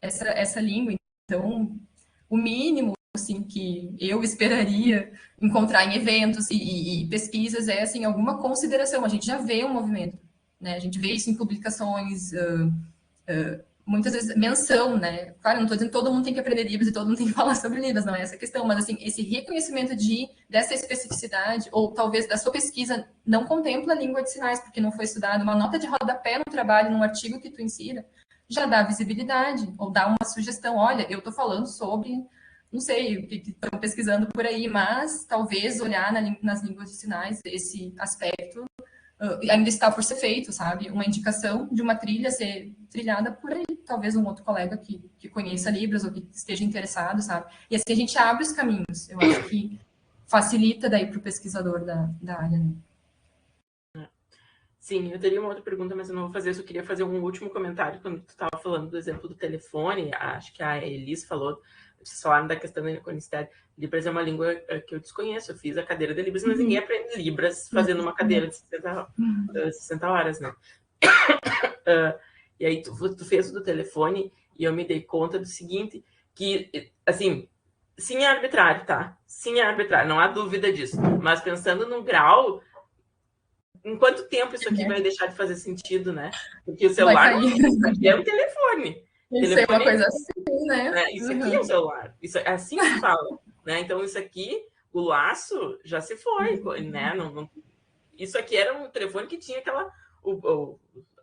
Essa língua. Então, o mínimo, assim, que eu esperaria encontrar em eventos e pesquisas é, assim, alguma consideração. A gente já vê um movimento, né? A gente vê isso em publicações muitas vezes menção, né? Claro, não estou dizendo que todo mundo tem que aprender Libras e todo mundo tem que falar sobre Libras, não é essa a questão, mas assim, esse reconhecimento dessa especificidade, ou talvez da sua pesquisa não contempla a língua de sinais, porque não foi estudada, uma nota de rodapé no trabalho, num artigo que tu insira, já dá visibilidade, ou dá uma sugestão, olha, eu estou falando sobre, não sei o que estão pesquisando por aí, mas talvez olhar nas línguas de sinais, esse aspecto ainda está por ser feito, sabe? Uma indicação de uma trilha ser trilhada por aí, talvez um outro colega que conheça Libras ou que esteja interessado, sabe? E assim a gente abre os caminhos. Eu acho que facilita daí para o pesquisador da área, né? Sim, eu teria uma outra pergunta, mas eu não vou fazer isso. Eu queria fazer um último comentário quando tu estava falando do exemplo do telefone. Acho que a Elis falou, vocês falaram da questão da iconicidade. Libras é uma língua que eu desconheço. Eu fiz a cadeira de Libras, mas ninguém aprende Libras fazendo uma cadeira de 60 horas, né? E aí tu fez o do telefone e eu me dei conta do seguinte, que, assim, sim é arbitrário, tá? Sim é arbitrário, não há dúvida disso. Mas pensando no grau, em quanto tempo isso aqui vai deixar de fazer sentido, né? Porque o celular é um telefone. Isso é uma coisa assim, né? Isso aqui é o celular. Isso é assim que fala, né? Então isso aqui, o laço já se foi, né? Isso aqui era um telefone que tinha aquela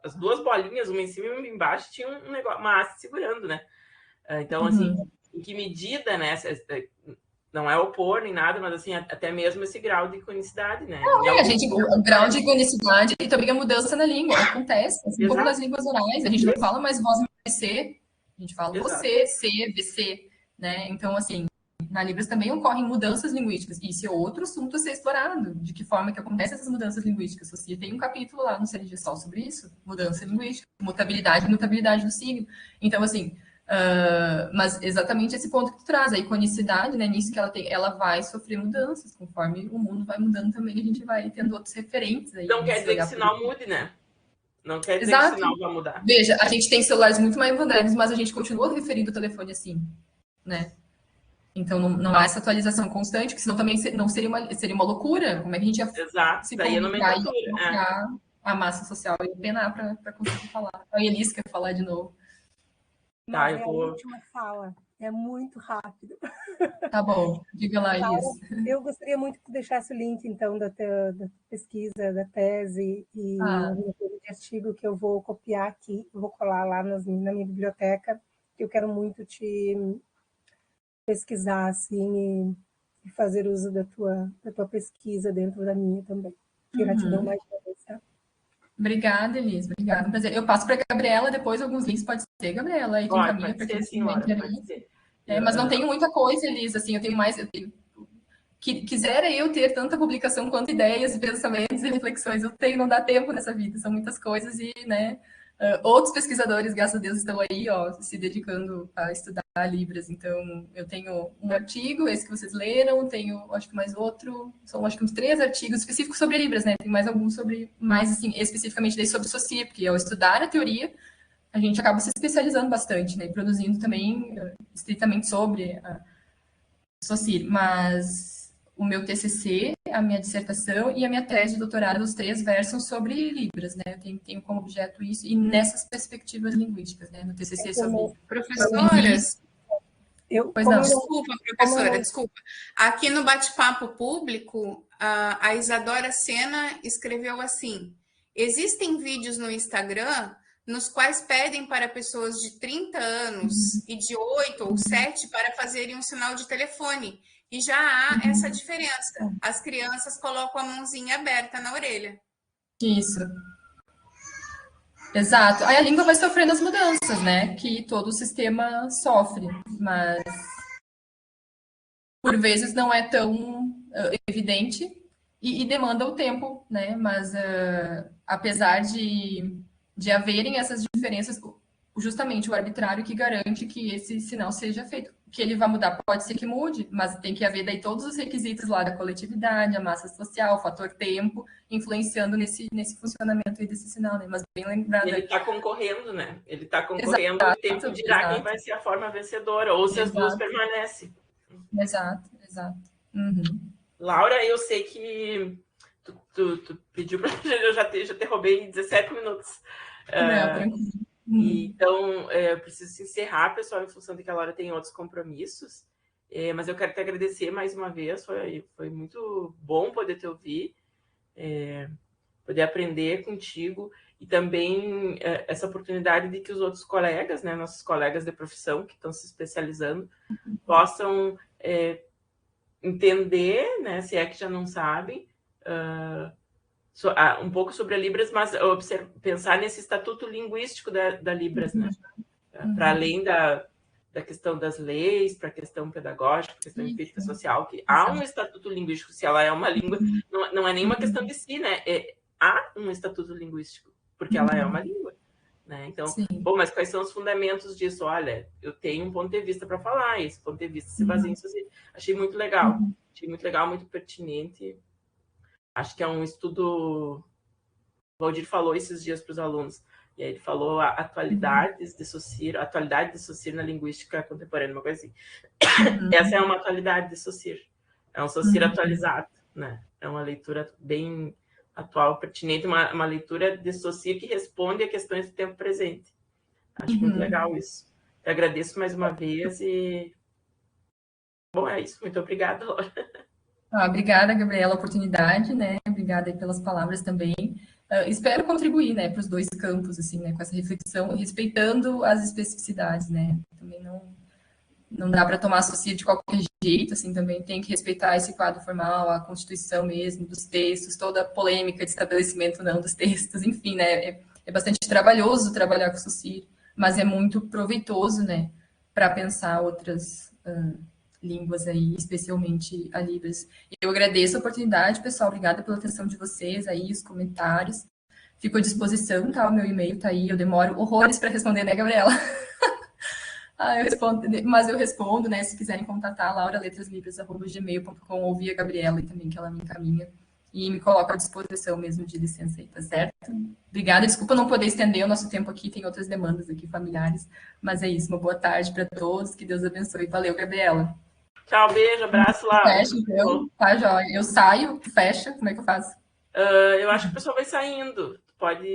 as duas bolinhas, uma em cima e uma embaixo, tinha um negócio, uma haste segurando, né? Então assim, em que medida, né? Não é opor nem nada, mas assim, até mesmo esse grau de iconicidade, né? O grau de iconicidade e também a mudança na língua acontece, assim como nas línguas orais. A gente não fala mais voz mais C, a gente fala você, C, VC, né? Então, assim, na Libras também ocorrem mudanças linguísticas. E isso é outro assunto a ser explorado, de que forma que acontecem essas mudanças linguísticas. Você tem um capítulo lá no CLG só sobre isso, mudança linguística, mutabilidade e mutabilidade do signo. Então, assim, mas exatamente esse ponto que tu traz, a iconicidade, né, nisso que ela vai sofrer mudanças, conforme o mundo vai mudando também, a gente vai tendo outros referentes aí. Não quer dizer que o sinal mude, né? Não quer dizer que o sinal vai mudar. Veja, a gente tem celulares muito mais modernos, mas a gente continua referindo o telefone assim, né? Então não há essa atualização constante, que senão também não seria uma loucura. Como é que a gente ia se comunicar e a massa social ia penar para conseguir falar? A Elis quer falar de novo. Tá, a última fala. É muito rápido. Tá bom, diga lá, Elis. Eu gostaria muito que tu deixasse o link, então, da pesquisa, da tese e de artigo que eu vou copiar aqui, eu vou colar lá na minha biblioteca, que eu quero muito te pesquisar, assim, e fazer uso da tua pesquisa dentro da minha também. Gratidão mais uma vez, tá? Obrigada, Elis. Obrigada. Um prazer. Eu passo para a Gabriela depois alguns links. Pode ser, Gabriela? Aí tu encaminha para quem quiser. Mas não tenho muita coisa, Elis. Assim, eu tenho mais. Quisera eu ter tanta publicação quanto ideias e pensamentos e reflexões. Eu tenho, não dá tempo nessa vida. São muitas coisas e, né? Outros pesquisadores, graças a Deus, estão aí, ó, se dedicando a estudar Libras. Então, eu tenho um artigo, esse que vocês leram, tenho, acho que mais outro, são, acho que uns 3 artigos específicos sobre Libras, né? Tem mais alguns mais, assim, especificamente daí sobre Saussure, porque ao estudar a teoria, a gente acaba se especializando bastante, né? E produzindo também estritamente sobre a Saussure. Mas o meu TCC, a minha dissertação e a minha tese de doutorado, os 3 versam sobre Libras, né? Eu tenho como objeto isso, e nessas perspectivas linguísticas, né? No TCC sobre... Professoras, desculpa, professora, desculpa. Aqui no bate-papo público, a Isadora Sena escreveu assim: existem vídeos no Instagram nos quais pedem para pessoas de 30 anos e de 8 ou 7 para fazerem um sinal de telefone. E já há essa diferença. As crianças colocam a mãozinha aberta na orelha. Isso. Exato. Aí a língua vai sofrendo as mudanças, né? Que todo o sistema sofre. Mas, por vezes, não é tão evidente e demanda o tempo, né? Mas, apesar de haverem essas diferenças, justamente o arbitrário que garante que esse sinal seja feito. Que ele vai mudar, pode ser que mude, mas tem que haver daí todos os requisitos lá da coletividade, a massa social, o fator tempo, influenciando nesse funcionamento aí desse sinal, né? Mas bem lembrado. Ele está concorrendo, né? Ele está concorrendo, o tempo dirá quem vai ser a forma vencedora, ou se as duas permanecem. Exato. Laura, eu sei que tu pediu para eu já te roubei 17 minutos. Então, eu preciso encerrar, pessoal, em função de que a Laura tem outros compromissos. Mas eu quero te agradecer mais uma vez, foi muito bom poder te ouvir, poder aprender contigo, e também essa oportunidade de que os outros colegas, né, nossos colegas de profissão que estão se especializando, possam entender, né, se é que já não sabem, um pouco sobre a Libras, mas pensar nesse estatuto linguístico da Libras, né? Para além da questão das leis, para a questão pedagógica, questão empírica social, que há um estatuto linguístico, se ela é uma língua, não é nenhuma questão de si, né? Há um estatuto linguístico, porque ela é uma língua, né? Então, bom, mas quais são os fundamentos disso? Olha, eu tenho um ponto de vista para falar, e esse ponto de vista se baseia nisso. Achei muito legal, muito pertinente. Acho que é um estudo... O Valdir falou esses dias para os alunos, e aí ele falou atualidade de Saussure na linguística contemporânea, uma coisa assim. Essa é uma atualidade de Saussure. É um Saussure atualizado, né? É uma leitura bem atual, pertinente, uma leitura de Saussure que responde a questões do tempo presente. Acho muito legal isso. Eu agradeço mais uma vez e... Bom, é isso. Muito obrigada, Laura. Obrigada, Gabriela, a oportunidade, né? Obrigada aí pelas palavras também. Espero contribuir, né, para os dois campos, assim, né, com essa reflexão, respeitando as especificidades, né? Também não dá para tomar Saussure de qualquer jeito, assim, também tem que respeitar esse quadro formal, a Constituição mesmo, dos textos, toda a polêmica de estabelecimento não dos textos, enfim, né? É bastante trabalhoso trabalhar com Saussure, mas é muito proveitoso, né, para pensar outras línguas aí, especialmente a Libras. Eu agradeço a oportunidade, pessoal, obrigada pela atenção de vocês aí, os comentários. Fico à disposição, tá? O meu e-mail tá aí, eu demoro horrores para responder, né, Gabriela? Eu respondo, né, se quiserem contatar, lauraletraslibras@gmail.com ou via Gabriela, e também que ela me encaminha. E me coloco à disposição mesmo de licença aí, tá certo? Obrigada, desculpa não poder estender o nosso tempo aqui, tem outras demandas aqui familiares, mas é isso, uma boa tarde para todos, que Deus abençoe. Valeu, Gabriela. Tchau, beijo, abraço, Laura. Fecha, então. Tá, jóia. Eu saio, fecha, como é que eu faço? Eu acho que o pessoal vai saindo. Pode